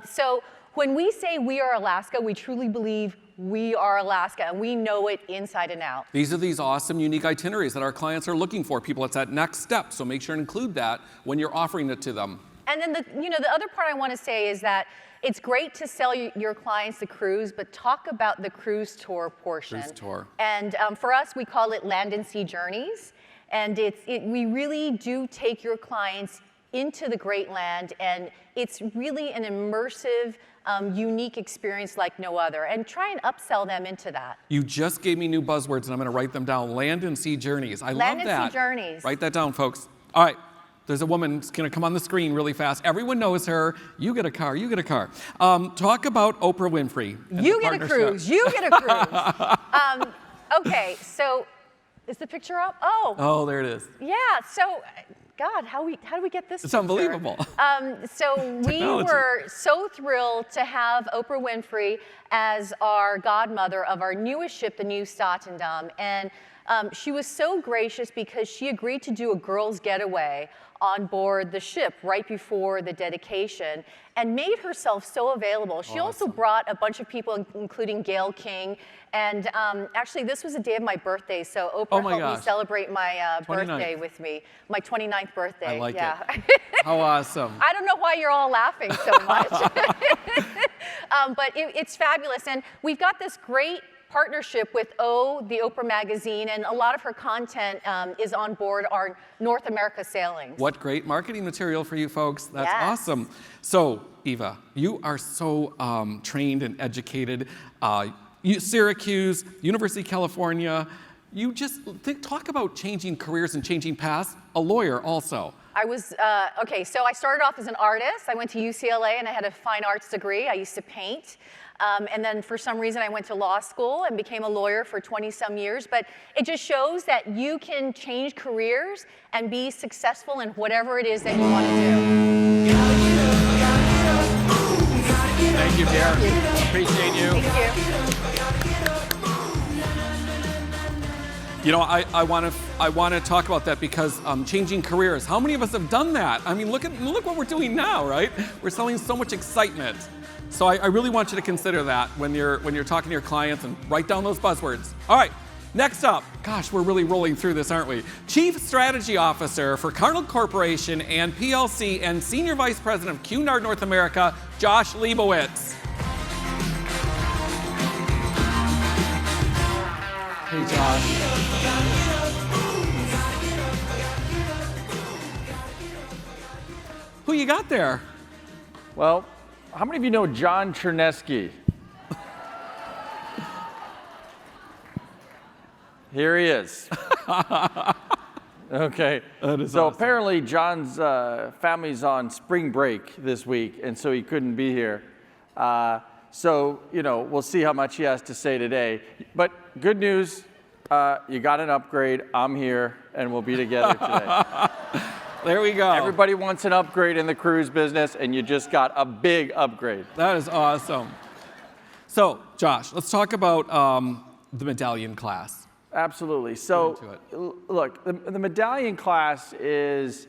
So when we say We Are Alaska, we truly believe we are Alaska, and we know it inside and out. These are these awesome, unique itineraries that our clients are looking for. People, it's that next step, so make sure and include that when you're offering it to them. And then the other part I want to say is that it's great to sell your clients the cruise, but talk about the cruise tour portion. Cruise tour. And for us, we call it Land and Sea Journeys. And we really do take your clients into the Great Land, and it's really an immersive, unique experience like no other, and try and upsell them into that. You just gave me new buzzwords, and I'm going to write them down. Land and Sea Journeys. I love that. Land and Sea Journeys. Write that down, folks. All right. There's a woman who's going to come on the screen really fast. Everyone knows her. You get a car. You get a car. Talk about Oprah Winfrey. You get a cruise. You get a cruise. Okay, so is the picture up? Oh, there it is. Yeah. So, God, how do we get this? It's picture? unbelievable. So we were so thrilled to have Oprah Winfrey as our godmother of our newest ship, the New Statendam, and she was so gracious because she agreed to do a girls' getaway on board the ship right before the dedication and made herself so available. She also brought a bunch of people, including Gayle King. And actually, this was the day of my birthday, so Oprah helped me celebrate my birthday with me, my 29th birthday. I like it. How awesome. I don't know why you're all laughing so much. But it's fabulous. And we've got this great partnership with the Oprah magazine, and a lot of her content is on board our North America sailings. What great marketing material for you folks. That's awesome. So, Eva, you are so trained and educated. Syracuse, University of California. You just talk about changing careers and changing paths. A lawyer also. I was, okay, so I started off as an artist. I went to UCLA and I had a fine arts degree. I used to paint. And then for some reason I went to law school and became a lawyer for 20-some years. But it just shows that you can change careers and be successful in whatever it is that you want to do. Thank you, Derek. Appreciate you. Thank you. You know, I want to talk about that because changing careers. How many of us have done that? I mean, look what we're doing now, right? We're selling so much excitement. So I really want you to consider that when you're talking to your clients and write down those buzzwords. All right, next up, gosh, we're really rolling through this, aren't we? Chief Strategy Officer for Carnival Corporation and PLC and Senior Vice President of Cunard North America, Josh Leibowitz. Hey, Josh. Who you got there? Well, how many of you know John Chernesky? Here he is. Okay. So awesome. Apparently John's family's on spring break this week, and so he couldn't be here. So, we'll see how much he has to say today. But good news, you got an upgrade. I'm here, and we'll be together today. There we go. Everybody wants an upgrade in the cruise business, and you just got a big upgrade. That is awesome. So, Josh, let's talk about the medallion class. Absolutely. So, look, the medallion class is,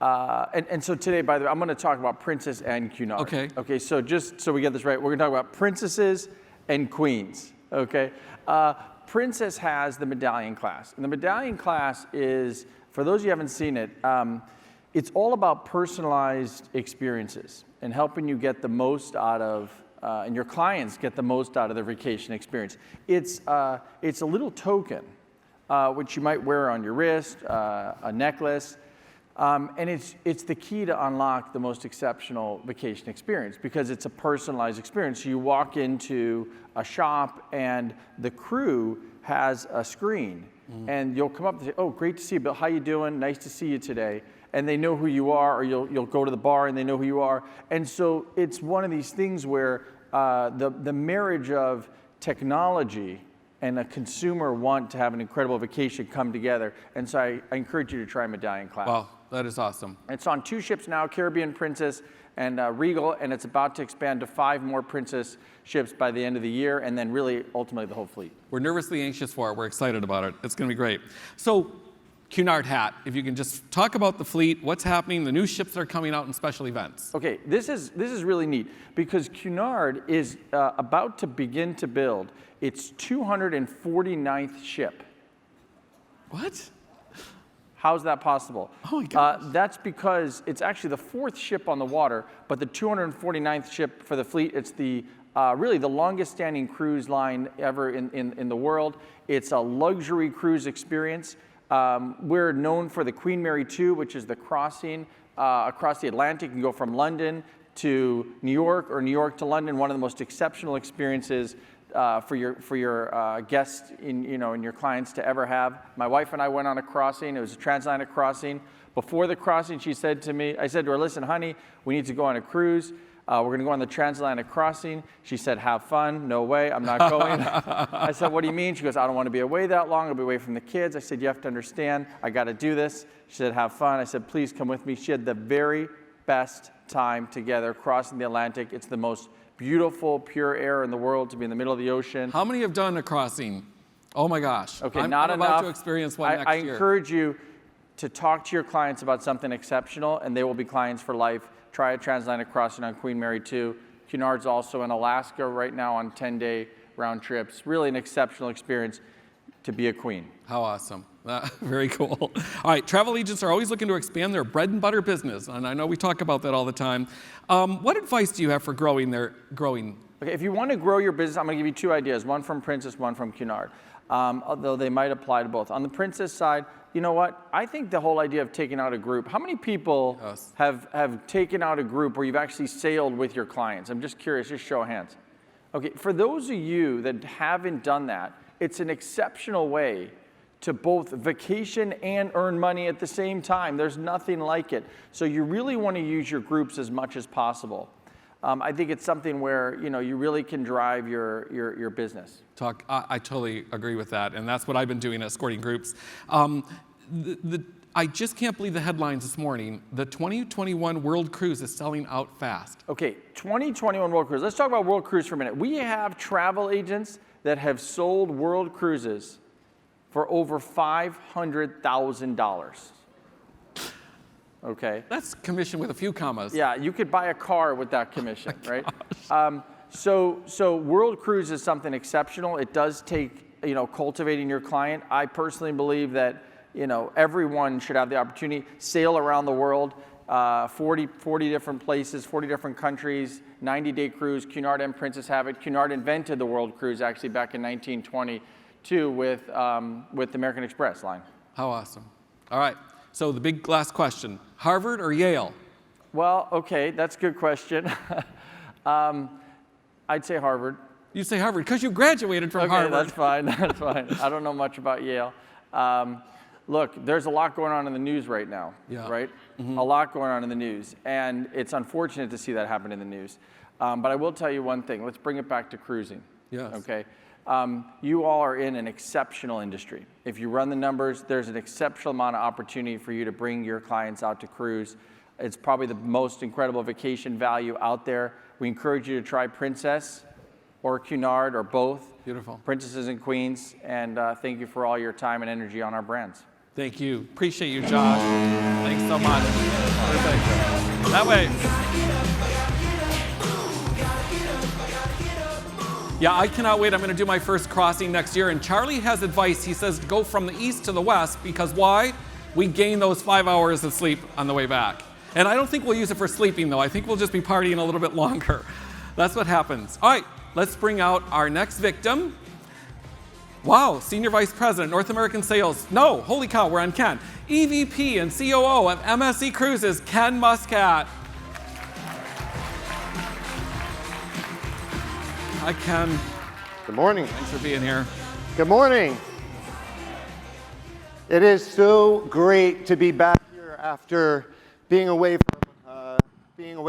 and so today, by the way, I'm going to talk about Princess and Cunard. Okay. Okay, so just so we get this right, we're going to talk about princesses and queens, okay? Princess has the medallion class. And the medallion class is, for those of you who haven't seen it, it's all about personalized experiences and helping you get the most out of, and your clients get the most out of their vacation experience. It's a little token, which you might wear on your wrist, a necklace, and it's the key to unlock the most exceptional vacation experience because it's a personalized experience. You walk into a shop and the crew has a screen, and you'll come up and say, "Oh, great to see you, Bill. How you doing? Nice to see you today." And they know who you are, or you'll go to the bar and they know who you are. And so it's one of these things where the marriage of technology and a consumer want to have an incredible vacation come together. And so I encourage you to try Medallion Class. Wow, that is awesome. It's on 2 ships now, Caribbean Princess and Regal, and it's about to expand to 5 more Princess ships by the end of the year, and then really ultimately the whole fleet. We're nervously anxious for it. We're excited about it. It's going to be great. So, Cunard hat, if you can just talk about the fleet, what's happening, the new ships that are coming out, and special events. Okay, this is really neat because Cunard is about to begin to build its 249th ship. What? How's that possible? Oh my gosh. That's because it's actually the 4th ship on the water, but the 249th ship for the fleet. It's the really the longest standing cruise line ever in the world. It's a luxury cruise experience. We're known for the Queen Mary 2, which is the crossing across the Atlantic. You can go from London to New York or New York to London, one of the most exceptional experiences for your guests and your clients to ever have. My wife and I went on a crossing. It was a transatlantic crossing. Before the crossing, she said to me, I said to her, "Listen, honey, we need to go on a cruise. We're going to go on the transatlantic crossing." She said, "Have fun." "No way, I'm not going." I said, "What do you mean?" She goes, "I don't want to be away that long. I'll be away from the kids." I said, "You have to understand, I got to do this." She said, "Have fun." I said, "Please come with me." She had the very best time together crossing the Atlantic. It's the most beautiful, pure air in the world to be in the middle of the ocean. How many have done a crossing? Oh my gosh. Okay, I'm not enough. about to experience one next year. I encourage you to talk to your clients about something exceptional, and they will be clients for life. Try a transatlantic crossing on Queen Mary 2. Cunard's also in Alaska right now on 10-day round trips. Really an exceptional experience to be a queen. How awesome. Very cool. All right, travel agents are always looking to expand their bread and butter business, and I know we talk about that all the time. What advice do you have for growing? Okay, if you want to grow your business, I'm going to give you 2 ideas, one from Princess, one from Cunard, although they might apply to both. On the Princess side, you know what? I think the whole idea of taking out a group, how many people have taken out a group where you've actually sailed with your clients? I'm just curious, just show of hands. Okay, for those of you that haven't done that, it's an exceptional way to both vacation and earn money at the same time. There's nothing like it. So you really want to use your groups as much as possible. I think it's something where you really can drive your business. I totally agree with that, and that's what I've been doing, escorting groups. I just can't believe the headlines this morning. The 2021 World Cruise is selling out fast. Okay, 2021 World Cruise. Let's talk about World Cruise for a minute. We have travel agents that have sold World Cruises for over $500,000. Okay. That's commission with a few commas. Yeah, you could buy a car with that commission, right? So World Cruise is something exceptional. It does take, cultivating your client. I personally believe that, everyone should have the opportunity, sail around the world, 40 different places, 40 different countries, 90-day cruise. Cunard and Princess have it. Cunard invented the World Cruise actually back in 1922 with the American Express line. How awesome. All right. So the big last question, Harvard or Yale? Well, okay, that's a good question. I'd say Harvard. You say Harvard because you graduated from Harvard. Okay, that's fine, that's fine. I don't know much about Yale. Look, there's a lot going on in the news right now, right? Mm-hmm. A lot going on in the news, and it's unfortunate to see that happen in the news. But I will tell you one thing. Let's bring it back to cruising. Yes. Okay. You all are in an exceptional industry. If you run the numbers, there's an exceptional amount of opportunity for you to bring your clients out to cruise. It's probably the most incredible vacation value out there. We encourage you to try Princess or Cunard or both. Beautiful. Princesses and Queens. And thank you for all your time and energy on our brands. Thank you. Appreciate you, Josh. Thanks so much. Perfect. That way. Yeah, I cannot wait. I'm going to do my first crossing next year. And Charlie has advice. He says go from the east to the west because why? We gain those 5 hours of sleep on the way back. And I don't think we'll use it for sleeping, though. I think we'll just be partying a little bit longer. That's what happens. All right, let's bring out our next victim. Wow, Senior Vice President, North American Sales. No, holy cow, we're on Ken. EVP and COO of MSC Cruises, Ken Muscat. Hi, Ken. Good morning. Thanks for being here. Good morning. It is so great to be back here after being away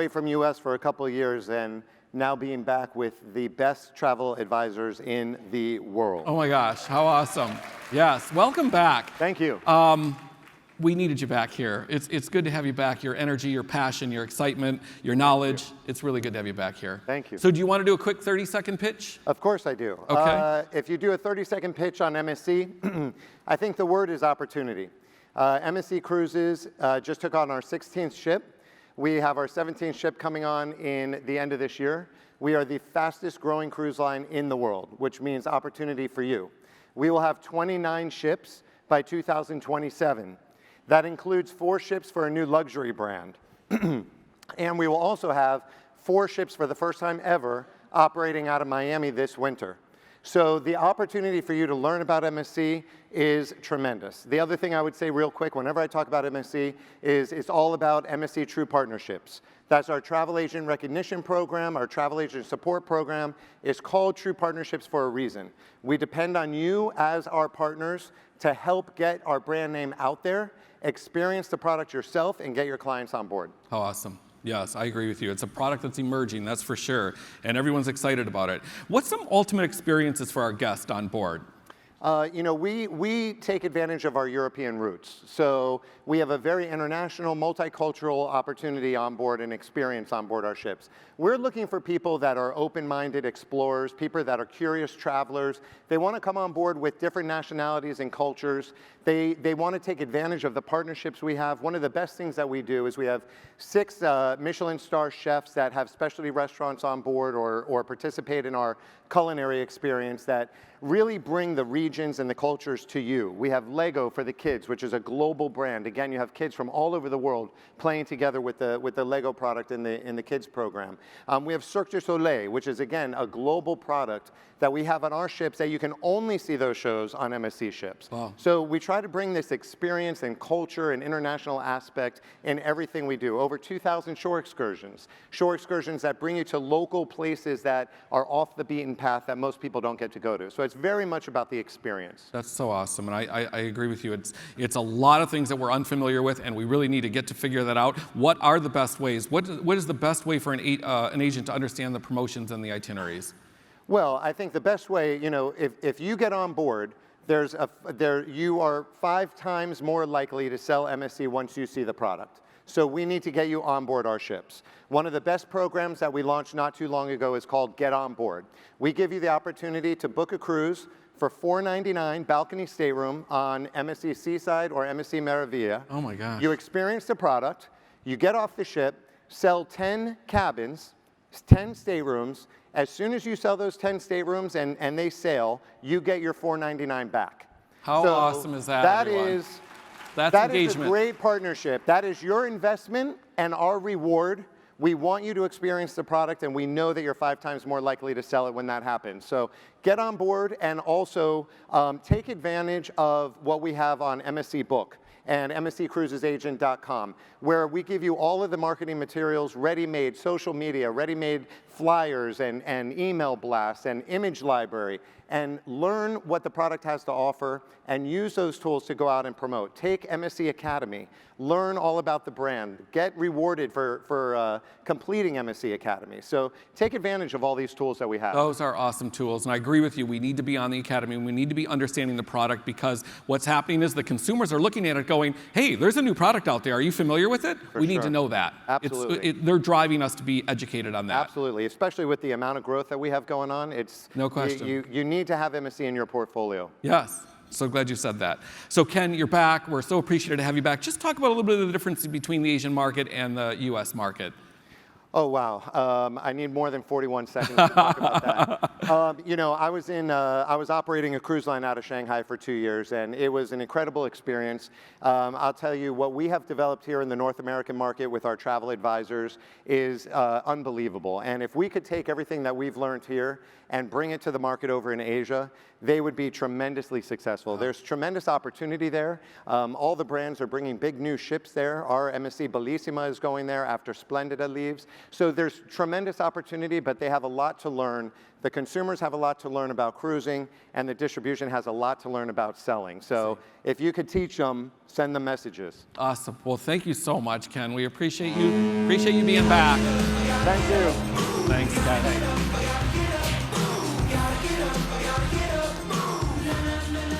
from US for a couple of years and now being back with the best travel advisors in the world. Oh my gosh, how awesome. Yes, welcome back. Thank you. We needed you back here. It's good to have you back. Your energy, your passion, your excitement, your knowledge. It's really good to have you back here. Thank you. So do you want to do a quick 30-second pitch? Of course I do. Okay. If you do a 30-second pitch on MSC, I think the word is opportunity. MSC Cruises just took on our 16th ship. We have our 17th ship coming on in the end of this year. We are the fastest growing cruise line in the world, which means opportunity for you. We will have 29 ships by 2027. That includes 4 ships for a new luxury brand. And we will also have 4 ships for the first time ever operating out of Miami this winter. So the opportunity for you to learn about MSC is tremendous. The other thing I would say real quick, whenever I talk about MSC, is it's all about MSC True Partnerships. That's our travel agent recognition program, our travel agent support program. It's called True Partnerships for a reason. We depend on you as our partners to help get our brand name out there, experience the product yourself, and get your clients on board. How awesome. Yes, I agree with you. It's a product that's emerging, that's for sure, and everyone's excited about it. What's some ultimate experiences for our guest on board? We take advantage of our European roots. So we have a very international, multicultural opportunity on board and experience on board our ships. We're looking for people that are open-minded explorers, people that are curious travelers. They want to come on board with different nationalities and cultures. They want to take advantage of the partnerships we have. One of the best things that we do is we have 6 Michelin star chefs that have specialty restaurants on board or participate in our culinary experience that really bring the regions and the cultures to you. We have Lego for the kids, which is a global brand. Again, you have kids from all over the world playing together with the Lego product in the kids program. We have Cirque du Soleil, which is again a global product that we have on our ships that you can only see those shows on MSC ships. Wow. So we try to bring this experience and culture and international aspect in everything we do. Over 2,000 shore excursions that bring you to local places that are off the beaten path that most people don't get to go to. So it's very much about the experience. That's so awesome, and I agree with you. It's a lot of things that we're unfamiliar with, and we really need to get to figure that out. What are the best ways? What is the best way for an agent to understand the promotions and the itineraries? Well, I think the best way, if you get on board, you are 5 times more likely to sell MSC once you see the product. So we need to get you on board our ships. One of the best programs that we launched not too long ago is called Get On Board. We give you the opportunity to book a cruise for $4.99 balcony stateroom on MSC Seaside or MSC Meraviglia. Oh my gosh. You experience the product, you get off the ship, sell 10 cabins, 10 staterooms. As soon as you sell those 10 staterooms and they sail, you get your $4.99 back. How awesome is that, everyone? That's engagement. Is a great partnership. That is your investment and our reward. We want you to experience the product, and we know that you're 5 times more likely to sell it when that happens. So get on board and also take advantage of what we have on MSC Book and MSCCruisesAgent.com, where we give you all of the marketing materials, ready-made social media, ready-made flyers and email blasts and image library. and learn what the product has to offer and use those tools to go out and promote. Take MSC Academy, learn all about the brand, get rewarded for completing MSC Academy. So take advantage of all these tools that we have. Those are awesome tools, and I agree with you. We need to be on the Academy, and we need to be understanding the product, because what's happening is the consumers are looking at it going, hey, there's a new product out there. Are you familiar with it? We need to know that. Absolutely. They're driving us to be educated on that. Absolutely, especially with the amount of growth that we have going on. It's no question. You need to have MSC in your portfolio. Yes. So glad you said that. So Ken, you're back. We're so appreciative to have you back. Just talk about a little bit of the difference between the Asian market and the US market. Oh, wow. I need more than 41 seconds to talk about that. You know, I was operating a cruise line out of Shanghai for 2 years, and it was an incredible experience. I'll tell you, what we have developed here in the North American market with our travel advisors is unbelievable. And if we could take everything that we've learned here and bring it to the market over in Asia, they would be tremendously successful. There's tremendous opportunity there. All the brands are bringing big new ships there. Our MSC Bellissima is going there after Splendida leaves. So there's tremendous opportunity, but they have a lot to learn. The consumers have a lot to learn about cruising, and the distribution has a lot to learn about selling. So if you could teach them, send them messages. Awesome. Well, thank you so much, Ken. We appreciate you. Appreciate you being back. Thank you. Thanks, Ken.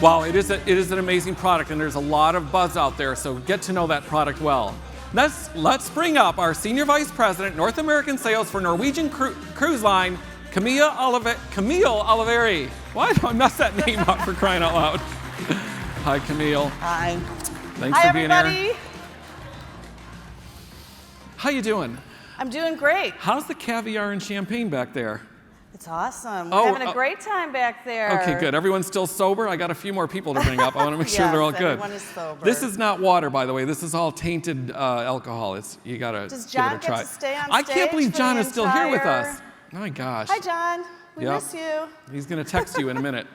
Wow, it is an amazing product, and there's a lot of buzz out there, so get to know that product well. Let's bring up our Senior Vice President, North American Sales for Norwegian Cruise Line, Camille Oliveri. Why do I mess that name up, for crying out loud? Hi, Camille. Hi. Thanks for being here. How you doing? I'm doing great. How's the caviar and champagne back there? It's awesome. We're having a great time back there. Okay, good. Everyone's still sober? I got a few more people to bring up. I want to make sure they're all good. Everyone is sober. This is not water, by the way. This is all tainted alcohol. You got to give it a try. Does John get to stay on stage? I can't believe John is still here with us. Oh my gosh. Hi, John. We miss you. He's going to text you in a minute.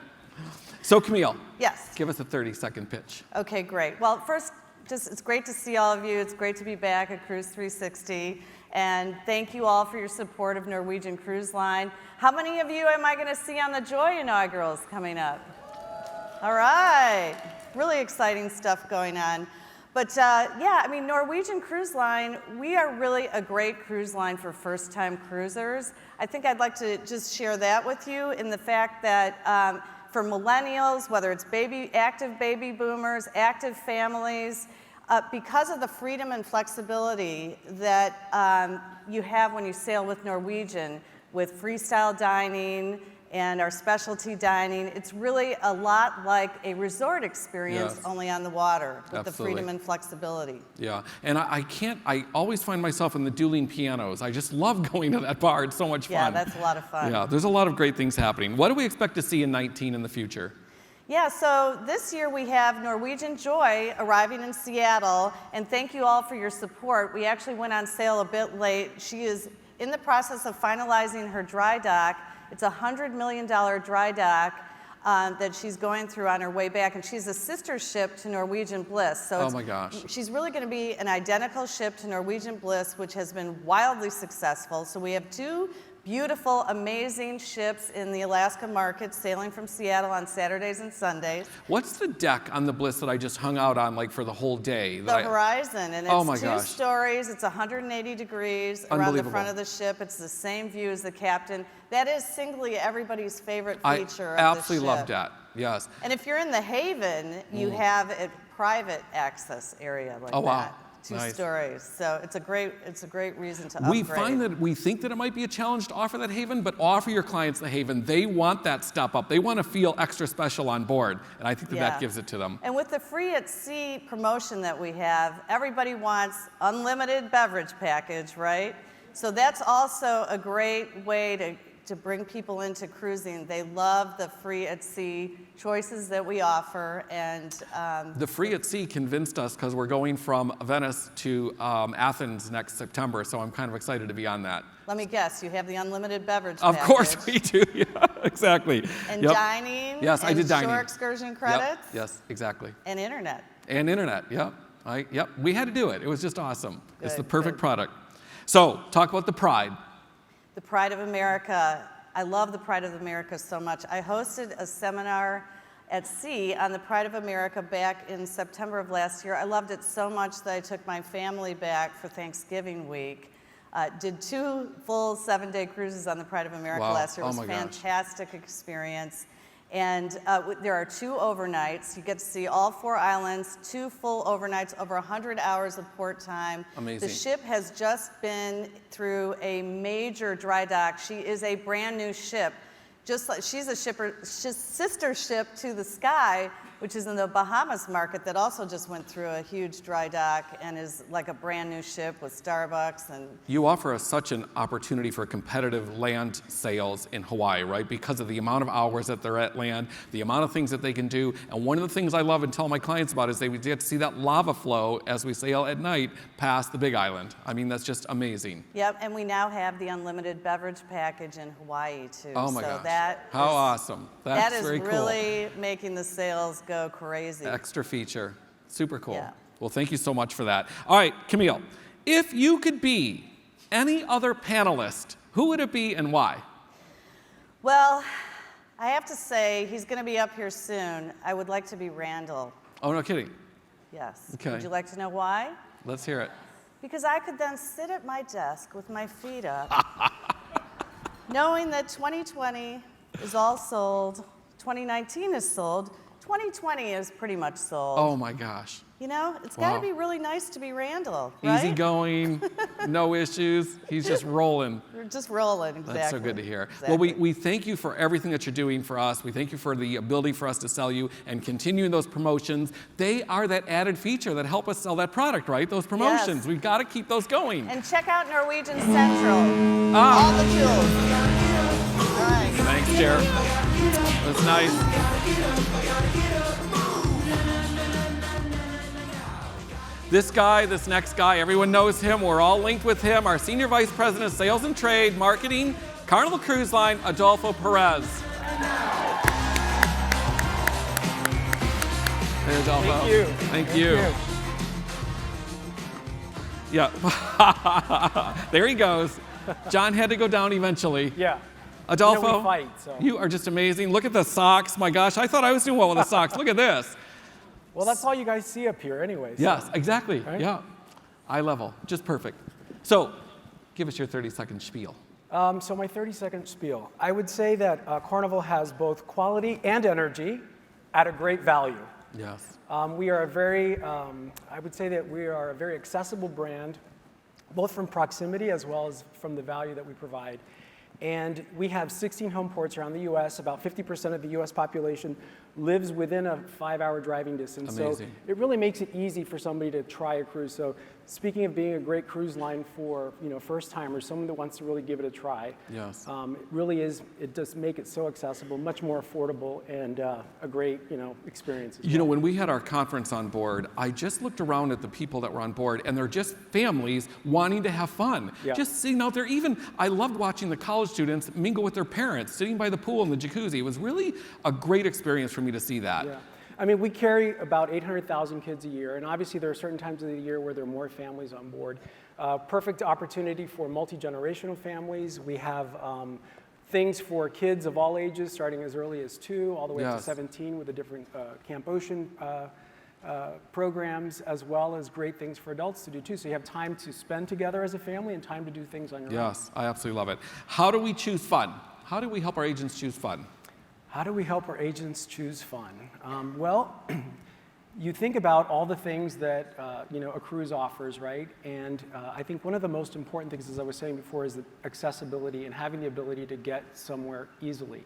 So, Camille. Yes. Give us a 30-second pitch. Okay, great. Well, first, it's great to see all of you. It's great to be back at Cruise360. And thank you all for your support of Norwegian Cruise Line. How many of you am I going to see on the Joy inaugurals coming up? All right. Really exciting stuff going on. But yeah, I mean, Norwegian Cruise Line, we are really a great cruise line for first-time cruisers. I think I'd like to just share that with you in the fact that for millennials, whether it's active baby boomers, active families, because of the freedom and flexibility that you have when you sail with Norwegian, with freestyle dining and our specialty dining, it's really a lot like a resort experience, only on the water, with the freedom and flexibility. Yeah, and I always find myself in the dueling pianos. I just love going to that bar. It's so much fun. Yeah, that's a lot of fun. Yeah, there's a lot of great things happening. What do we expect to see in 19 in the future? Yeah, so this year we have Norwegian Joy arriving in Seattle, and thank you all for your support. We actually went on sale a bit late. She is in the process of finalizing her dry dock. It's a $100 million dry dock that she's going through on her way back, and she's a sister ship to Norwegian Bliss. So oh my gosh. She's really going to be an identical ship to Norwegian Bliss, which has been wildly successful. So we have two beautiful, amazing ships in the Alaska market sailing from Seattle on Saturdays and Sundays. What's the deck on the Bliss that I just hung out on like for the whole day? The Horizon, and it's two stories. It's 180 degrees around the front of the ship. It's the same view as the captain. That is singly everybody's favorite feature of the ship. I absolutely loved that, yes. And if you're in the Haven, you have a private access area like that. Wow. Two stories, so it's a great reason to upgrade. We think that it might be a challenge to offer that Haven, but offer your clients the Haven. They want that step up. They want to feel extra special on board, and I think that gives it to them. And with the Free at Sea promotion that we have, everybody wants unlimited beverage package, right? So that's also a great way to bring people into cruising. They love the Free at Sea choices that we offer, and the Free at Sea convinced us because we're going from Venice to Athens next September, so I'm kind of excited to be on that. Let me guess, you have the unlimited beverage package. Of course we do, yeah, exactly. And dining, yes, I did dining. Shore excursion credits. Yes, exactly. And internet. And internet, yep. We had to do it. It was just awesome. It's the perfect product. So, talk about the Pride. The Pride of America. I love the Pride of America so much. I hosted a seminar at sea on the Pride of America back in September of last year. I loved it so much that I took my family back for Thanksgiving week. Did 2 full 7-day cruises on the Pride of America last year. It was a fantastic experience. And there are 2 overnights. You get to see all 4 islands, 2 full overnights, over 100 hours of port time. Amazing. The ship has just been through a major dry dock. She is a brand new ship. Just like she's a sister ship to the Sky, which is in the Bahamas market, that also just went through a huge dry dock and is like a brand new ship with Starbucks. And you offer us such an opportunity for competitive land sales in Hawaii, right? Because of the amount of hours that they're at land, the amount of things that they can do. And one of the things I love and tell my clients about is they get to see that lava flow as we sail at night past the Big Island. I mean, that's just amazing. Yep, and we now have the unlimited beverage package in Hawaii too. Oh my gosh. How awesome. That's very cool. That is really making the sales go crazy. Extra feature. Super cool. Yeah. Well, thank you so much for that. All right, Camille, if you could be any other panelist, who would it be and why? Well, I have to say, he's going to be up here soon. I would like to be Randall. Oh, no kidding. Yes. Okay. Would you like to know why? Let's hear it. Because I could then sit at my desk with my feet up, knowing that 2020 is all sold, 2019 is sold, 2020 is pretty much sold. Oh my gosh. You know, it's got to be really nice to be Randall, right? Easy going, no issues. He's just rolling. We're just rolling, exactly. That's so good to hear. Exactly. Well, we thank you for everything that you're doing for us. We thank you for the ability for us to sell you and continuing those promotions. They are that added feature that help us sell that product, right? Those promotions. Yes. We've got to keep those going. And check out Norwegian Central. All the tools. All right. Thanks, Jer. That's nice. This guy, this next guy, everyone knows him. We're all linked with him. Our Senior Vice President of Sales and Trade, Marketing, Carnival Cruise Line, Adolfo Perez. Hey, Adolfo. Thank you. Thank you. Yeah. There he goes. John had to go down eventually. Yeah. Adolfo, you know, we fight, so. You are just amazing. Look at the socks. My gosh, I thought I was doing well with the socks. Look at this. Well, that's all you guys see up here anyway. So. Yes, exactly. Right? Yeah. Eye level. Just perfect. So, give us your 30-second spiel. So my 30-second spiel. I would say that Carnival has both quality and energy at a great value. Yes. We are a very, I would say that we are a very accessible brand, both from proximity as well as from the value that we provide. And we have 16 home ports around the U.S. About 50% of the U.S. population lives within a 5-hour driving distance. Amazing. So it really makes it easy for somebody to try a cruise. So speaking of being a great cruise line for first timers, someone that wants to really give it a try. Yes. It really is. It does make it so accessible, much more affordable, and a great experience. You know, when we had our conference on board, I just looked around at the people that were on board, and they're just families wanting to have fun. Yeah. Just sitting out there. Even I loved watching the college students mingle with their parents, sitting by the pool in the jacuzzi. It was really a great experience for me to see that. Yeah. I mean, we carry about 800,000 kids a year, and obviously there are certain times of the year where there are more families on board. Perfect opportunity for multi-generational families. We have things for kids of all ages, starting as early as 2 all the way up to 17 with the different Camp Ocean programs, as well as great things for adults to do too. So you have time to spend together as a family and time to do things on your own. Yes, I absolutely love it. How do we choose fun? How do we help our agents choose fun? How do we help our agents choose fun? Well, you think about all the things that a cruise offers, right? And I think one of the most important things, as I was saying before, is the accessibility and having the ability to get somewhere easily.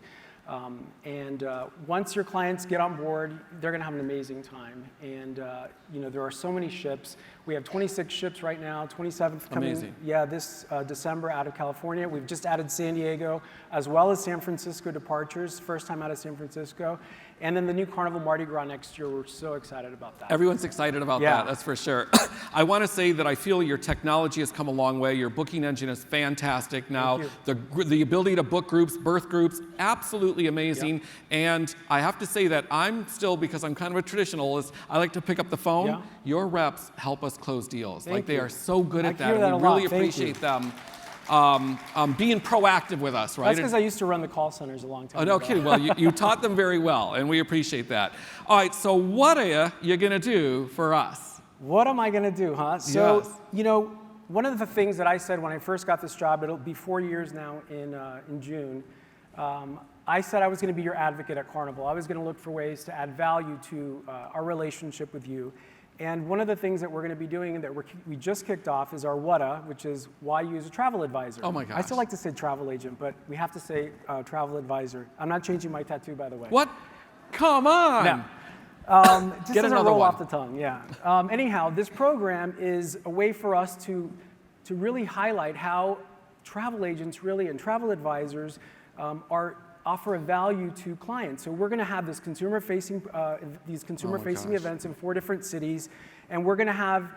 Once your clients get on board, they're going to have an amazing time. And there are so many ships. We have 26 ships right now, 27th coming. Amazing. Yeah, this December out of California. We've just added San Diego, as well as San Francisco departures, first time out of San Francisco. And then the new Carnival Mardi Gras next year. We're so excited about that. Everyone's excited about that, that's for sure. I want to say that I feel your technology has come a long way. Your booking engine is fantastic now. The ability to book groups, birth groups, absolutely amazing. Yep. And I have to say that I'm still, because I'm kind of a traditionalist, I like to pick up the phone. Yeah. Your reps help us close deals. Thank they you. are so good at I hear that. that And a we really lot. Thank appreciate them. being proactive with us, right? That's because I used to run the call centers a long time ago. No kidding. Well, you taught them very well, and we appreciate that. All right, so what are you going to do for us? What am I going to do, huh? So, Yes. you know, one of the things that I said when I first got this job, it'll be 4 years now in June, I said I was going to be your advocate at Carnival. I was going to look for ways to add value to our relationship with you. And one of the things that we're going to be doing and that we just kicked off is our WADA, which is why use a travel advisor. Oh my gosh. I still like to say travel agent, but we have to say travel advisor. I'm not changing my tattoo, by the way. What? Come on. No. Just Get doesn't another roll one. off the tongue, yeah. Anyhow, this program is a way for us to really highlight how travel agents really and travel advisors offer a value to clients. So we're going to have this consumer-facing events in 4 different cities, and we're going to have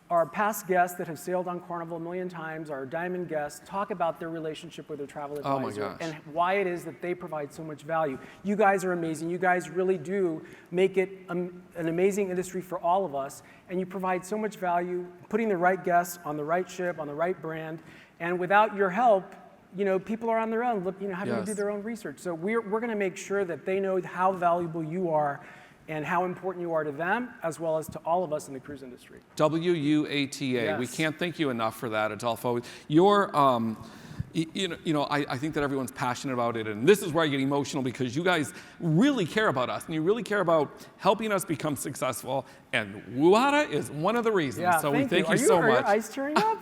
our past guests that have sailed on Carnival a million times, our diamond guests, talk about their relationship with their travel Oh my advisor gosh. and why it is that they provide so much value. You guys are amazing. You guys really do make it an amazing industry for all of us, and you provide so much value, putting the right guests on the right ship, on the right brand, and without your help, you know, people are on their own, having to do their own research. So we're going to make sure that they know how valuable you are and how important you are to them, as well as to all of us in the cruise industry. WUATA. Yes. We can't thank you enough for that, Adolfo. You're, I think that everyone's passionate about it, and this is where I get emotional because you guys really care about us, and you really care about helping us become successful, and WADA is one of the reasons. Yeah, so we thank you Are so Are much. your eyes tearing up?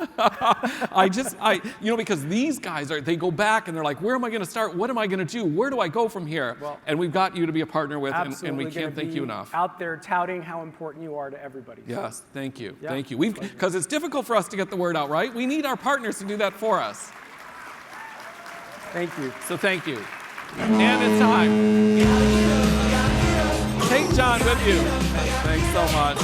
Because these guys they go back and they're like, where am I going to start? What am I going to do? Where do I go from here? Well, and we've got you to be a partner with, and we Absolutely can't gonna thank you be enough. Out there touting how important you are to everybody. Yes, thank you, Yeah, thank you. Because it's difficult for us to get the word out, right? We need our partners to do that for us. Thank you. So thank you. And it's time. Take John with you. Thanks so much.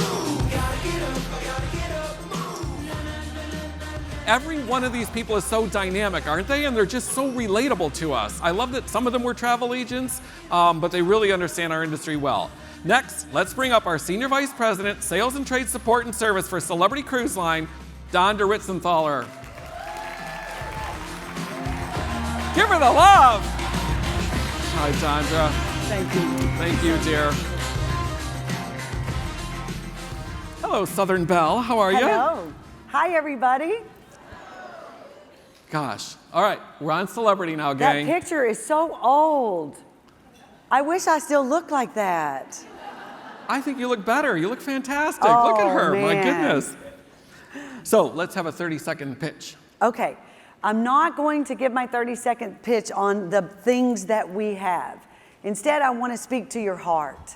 Every one of these people is so dynamic, aren't they? And they're just so relatable to us. I love that some of them were travel agents, but they really understand our industry well. Next, let's bring up our Senior Vice President, Sales and Trade Support and Service for Celebrity Cruise Line, Don DeRitzenthaler. Give her the love. Hi, Dondra. Thank you. Thank you, dear. Hello, Southern Belle. How are you? Hello. Hi, everybody. Gosh. All right, we're on Celebrity now, gang. That picture is so old. I wish I still looked like that. I think you look better. You look fantastic. Look at her. Man. My goodness. So let's have a 30-second pitch. Okay. I'm not going to give my 30-second pitch on the things that we have. Instead, I want to speak to your heart.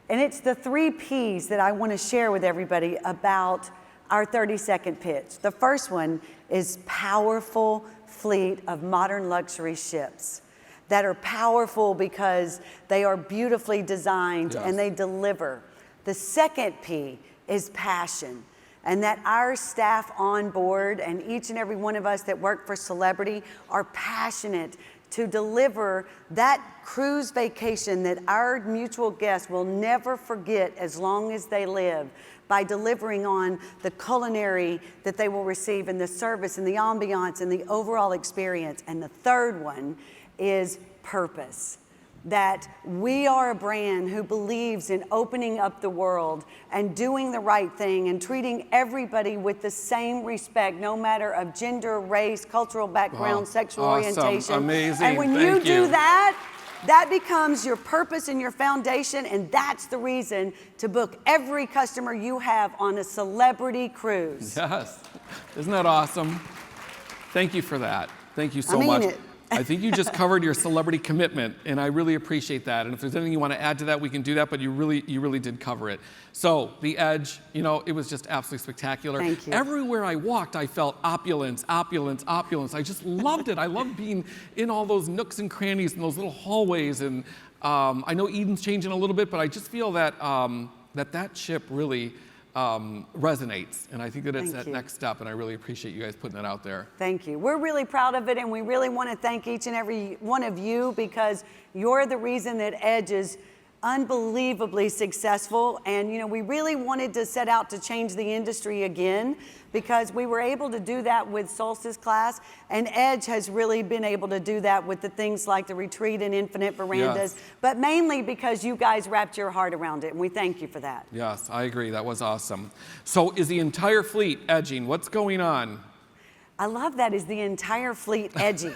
And it's the 3 Ps that I want to share with everybody about our 30-second pitch. The first one is powerful fleet of modern luxury ships that are powerful because they are beautifully designed and they deliver. The second P is passion. And that our staff on board and each and every one of us that work for Celebrity are passionate to deliver that cruise vacation that our mutual guests will never forget as long as they live, by delivering on the culinary that they will receive and the service and the ambiance and the overall experience. And the third one is purpose. That we are a brand who believes in opening up the world and doing the right thing and treating everybody with the same respect, no matter of gender, race, cultural background, sexual orientation. Amazing. And when you do that, that becomes your purpose and your foundation, and that's the reason to book every customer you have on a Celebrity cruise. Yes. Isn't that awesome? Thank you for that. Thank you so I mean much. it. I think you just covered your celebrity commitment, and I really appreciate that. And if there's anything you want to add to that, we can do that, but you really did cover it. So the Edge, it was just absolutely spectacular. Thank you. Everywhere I walked, I felt opulence, opulence, opulence. I just loved it. I loved being in all those nooks and crannies and those little hallways. And I know Eden's changing a little bit, but I just feel that that ship really resonates, and I think that it's that next step, and I really appreciate you guys putting that out there. Thank you. We're really proud of it, and we really want to thank each and every one of you, because you're the reason that Edge is unbelievably successful. And, you know, we really wanted to set out to change the industry again because we were able to do that with Solstice Class. And Edge has really been able to do that with the things like the Retreat and Infinite Verandas, but mainly because you guys wrapped your heart around it. And we thank you for that. Yes, I agree. That was awesome. So is the entire fleet edging? What's going on? I love that, is the entire fleet edgy.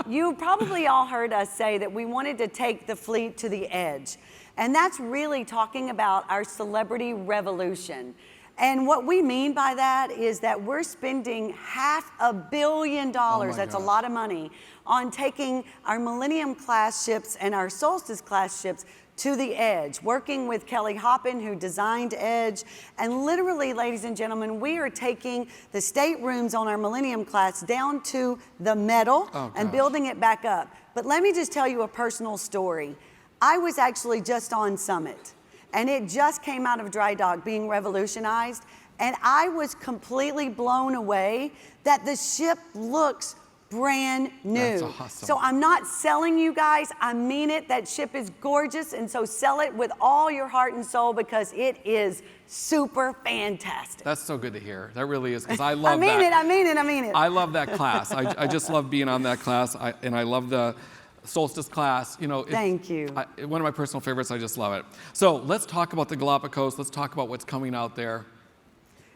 You probably all heard us say that we wanted to take the fleet to the edge. And that's really talking about our celebrity revolution. And what we mean by that is that we're spending $500 million, that's a lot of money, on taking our Millennium class ships and our Solstice class ships to the edge, working with Kelly Hoppen, who designed Edge. And literally, ladies and gentlemen, we are taking the staterooms on our Millennium class down to the metal and building it back up. But let me just tell you a personal story. I was actually just on Summit, and it just came out of dry dock being revolutionized, and I was completely blown away that the ship looks brand new. That's awesome. So I'm not selling you guys, I mean it. That ship is gorgeous, and so sell it with all your heart and soul because it is super fantastic. That's so good to hear. That really is, because I love I mean that. I mean it. I love that class. I just love being on that class, and I love the Solstice class. You know, thank you. One of my personal favorites. I just love it. So let's talk about the Galapagos. Let's talk about what's coming out there.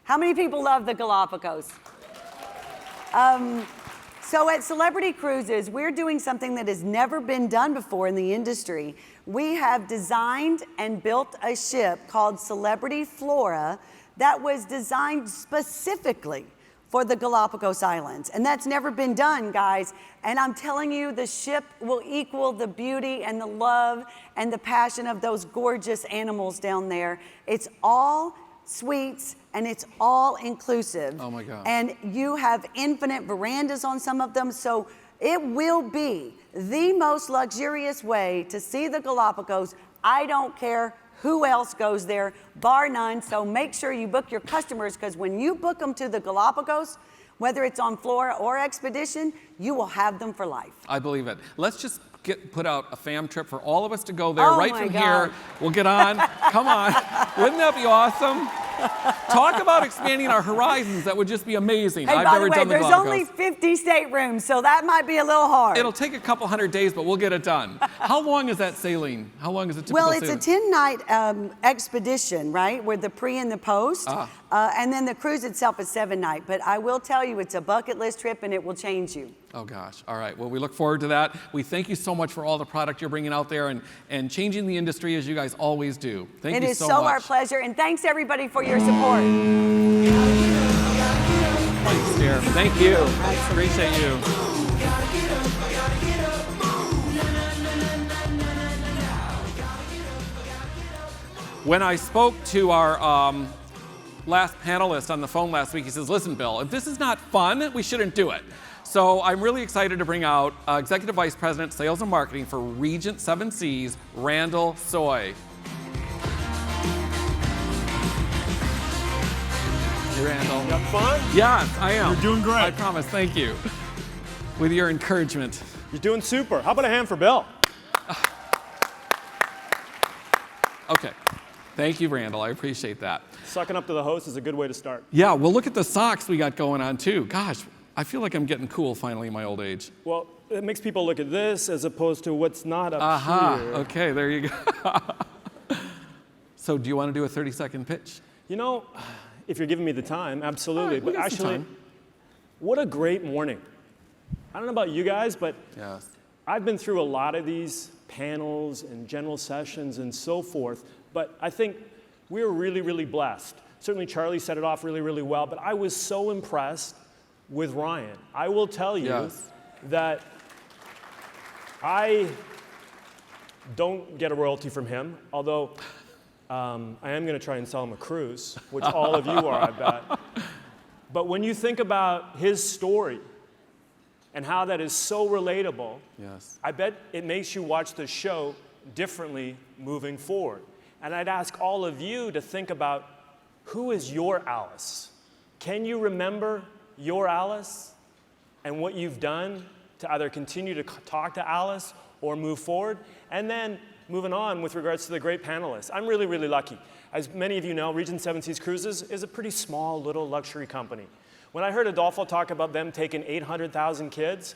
How many people love the Galapagos? So at Celebrity Cruises, we're doing something that has never been done before in the industry. We have designed and built a ship called Celebrity Flora that was designed specifically for the Galapagos Islands. And that's never been done, guys. And I'm telling you, the ship will equal the beauty and the love and the passion of those gorgeous animals down there. It's all suites, and it's all inclusive. Oh my God. And you have infinite verandas on some of them, so it will be the most luxurious way to see the Galapagos. I don't care who else goes there, bar none, so make sure you book your customers, because when you book them to the Galapagos, whether it's on Flora or Expedition, you will have them for life. I believe it. Let's just put out a fam trip for all of us to go there right from here. We'll get on. Come on. Wouldn't that be awesome? Talk about expanding our horizons. That would just be amazing. Hey, I've by never the way, done the there's Galapagos. only 50 staterooms, so that might be a little hard. It'll take a couple hundred days, but we'll get it done. How long is that sailing? How long is it typical Well, it's sailing? a 10-night expedition, right, with the pre and the post. And then the cruise itself is 7-night. But I will tell you, it's a bucket list trip, and it will change you. Oh, gosh. All right. Well, we look forward to that. We thank you so much for all the product you're bringing out there and changing the industry as you guys always do. Thank you so much. It is so our pleasure. And thanks, everybody, for your support. Thanks, dear. Thank you. Appreciate you. When I spoke to our last panelist on the phone last week, he says, listen, Bill, if this is not fun, we shouldn't do it. So I'm really excited to bring out Executive Vice President, Sales and Marketing for Regent 7 Seas, Randall Soy. Hey, Randall. You have fun? Yes, I am. You're doing great. I promise. Thank you. With your encouragement. You're doing super. How about a hand for Bill? Okay. Thank you, Randall. I appreciate that. Sucking up to the host is a good way to start. Yeah, well, look at the socks we got going on, too. Gosh, I feel like I'm getting cool finally in my old age. Well, it makes people look at this as opposed to what's not up here. Okay, there you go. So do you want to do a 30-second pitch? You know, if you're giving me the time, absolutely. Right, we'll but get some actually, time. what a great morning. I don't know about you guys, but yes. I've been through a lot of these panels and general sessions and so forth, but I think we're really, really blessed. Certainly Charlie set it off really, really well, but I was so impressed with Ryan. I will tell you that I don't get a royalty from him, although I am going to try and sell him a cruise, which all of you are, I bet. But when you think about his story and how that is so relatable, I bet it makes you watch the show differently moving forward. And I'd ask all of you to think about, who is your Alice? Can you remember your Alice and what you've done to either continue to talk to Alice or move forward? And then moving on with regards to the great panelists, I'm really, really lucky. As many of you know, Regent Seven Seas Cruises is a pretty small little luxury company. When I heard Adolfo talk about them taking 800,000 kids,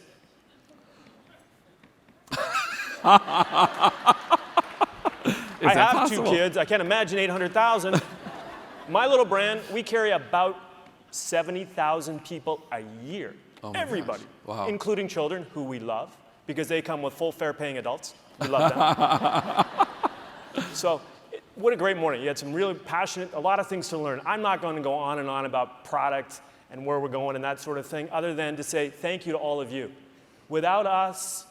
I have 2 kids. I can't imagine 800,000. My little brand, we carry about 70,000 people a year. Oh my Everybody, gosh. Wow. including children who we love because they come with full fare paying adults. We love them. So what a great morning. You had some really passionate, a lot of things to learn. I'm not going to go on and on about product and where we're going and that sort of thing, other than to say thank you to all of you. Without us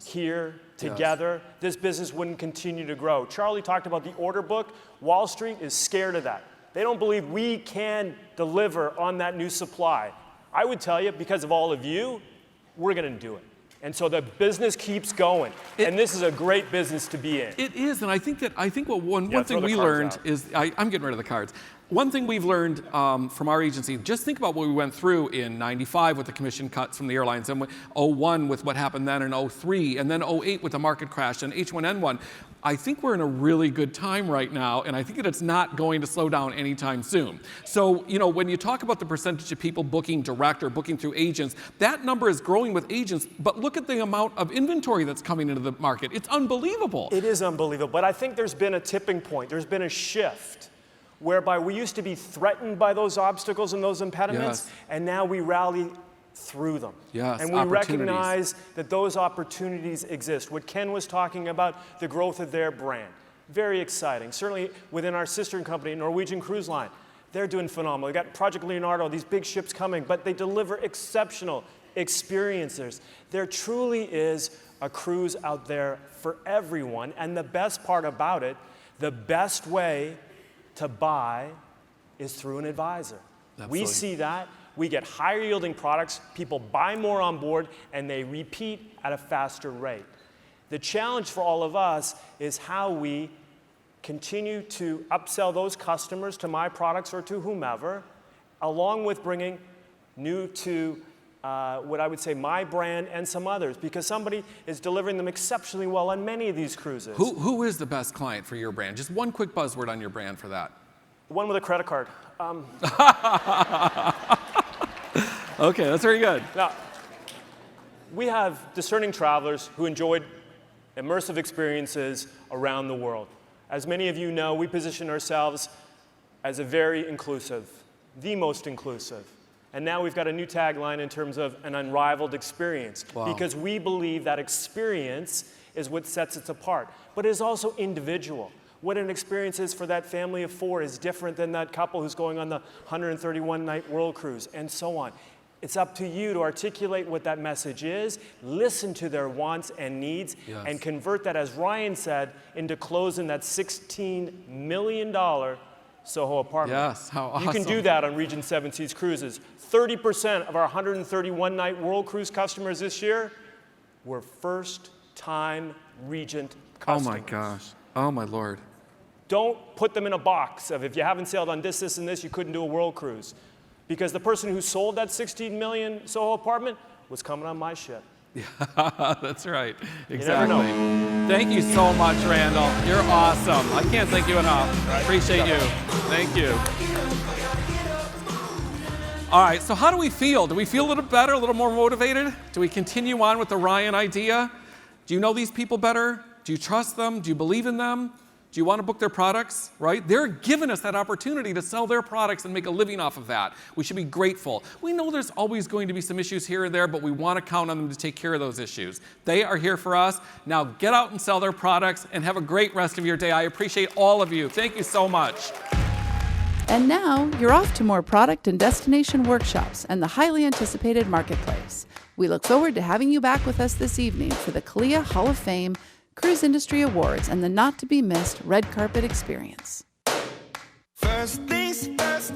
here together, this business wouldn't continue to grow. Charlie talked about the order book. Wall Street is scared of that. They don't believe we can deliver on that new supply. I would tell you, because of all of you, we're going to do it. And so the business keeps going, and this is a great business to be in. It is, and I think what one thing we learned is, I'm getting rid of the cards. One thing we've learned from our agency, just think about what we went through in '95 with the commission cuts from the airlines, and '01 with what happened then, and '03, and then '08 with the market crash, and H1N1. I think we're in a really good time right now, and I think that it's not going to slow down anytime soon. So, you know, when you talk about the percentage of people booking direct or booking through agents, that number is growing with agents, but look at the amount of inventory that's coming into the market. It's unbelievable. It is unbelievable, but I think there's been a tipping point. There's been a shift whereby we used to be threatened by those obstacles and those impediments, and now we rally through them. And we recognize that those opportunities exist. What Ken was talking about, the growth of their brand, very exciting. Certainly within our sister company, Norwegian Cruise Line, they're doing phenomenal. We've got Project Leonardo, these big ships coming, but they deliver exceptional experiences. There truly is a cruise out there for everyone, and the best part about it, the best way to buy is through an advisor. Absolutely. We see that. We get higher yielding products, people buy more on board, and they repeat at a faster rate. The challenge for all of us is how we continue to upsell those customers to my products or to whomever, along with bringing new to what I would say my brand and some others, because somebody is delivering them exceptionally well on many of these cruises. Who is the best client for your brand? Just one quick buzzword on your brand for that. One with a credit card. Okay, that's very good. Now, we have discerning travelers who enjoyed immersive experiences around the world. As many of you know, we position ourselves as a very inclusive, the most inclusive. And now we've got a new tagline in terms of an unrivaled experience, because we believe that experience is what sets us apart. But it is also individual. What an experience is for that family of 4 is different than that couple who's going on the 131-night world cruise, and so on. It's up to you to articulate what that message is, listen to their wants and needs, and convert that, as Ryan said, into closing that $16 million Soho apartment. Yes, how awesome. You can do that on Regent Seven Seas Cruises. 30% of our 131-night world cruise customers this year were first-time Regent customers. Oh my gosh. Oh my Lord. Don't put them in a box of if you haven't sailed on this, this, and this, you couldn't do a world cruise. Because the person who sold that $16 million Soho apartment was coming on my ship. Yeah, that's right. You never Exactly. know. Thank you so much, Randall. You're awesome. I can't thank you enough. Appreciate you. Thank you. All right, so how do we feel? Do we feel a little better, a little more motivated? Do we continue on with the Ryan idea? Do you know these people better? Do you trust them? Do you believe in them? Do you want to book their products, right? They're giving us that opportunity to sell their products and make a living off of that. We should be grateful. We know there's always going to be some issues here and there, but we want to count on them to take care of those issues. They are here for us. Now get out and sell their products and have a great rest of your day. I appreciate all of you. Thank you so much. And now you're off to more product and destination workshops and the highly anticipated marketplace. We look forward to having you back with us this evening for the CLIA Hall of Fame, Cruise Industry Awards, and the not-to-be-missed red carpet experience. First things first.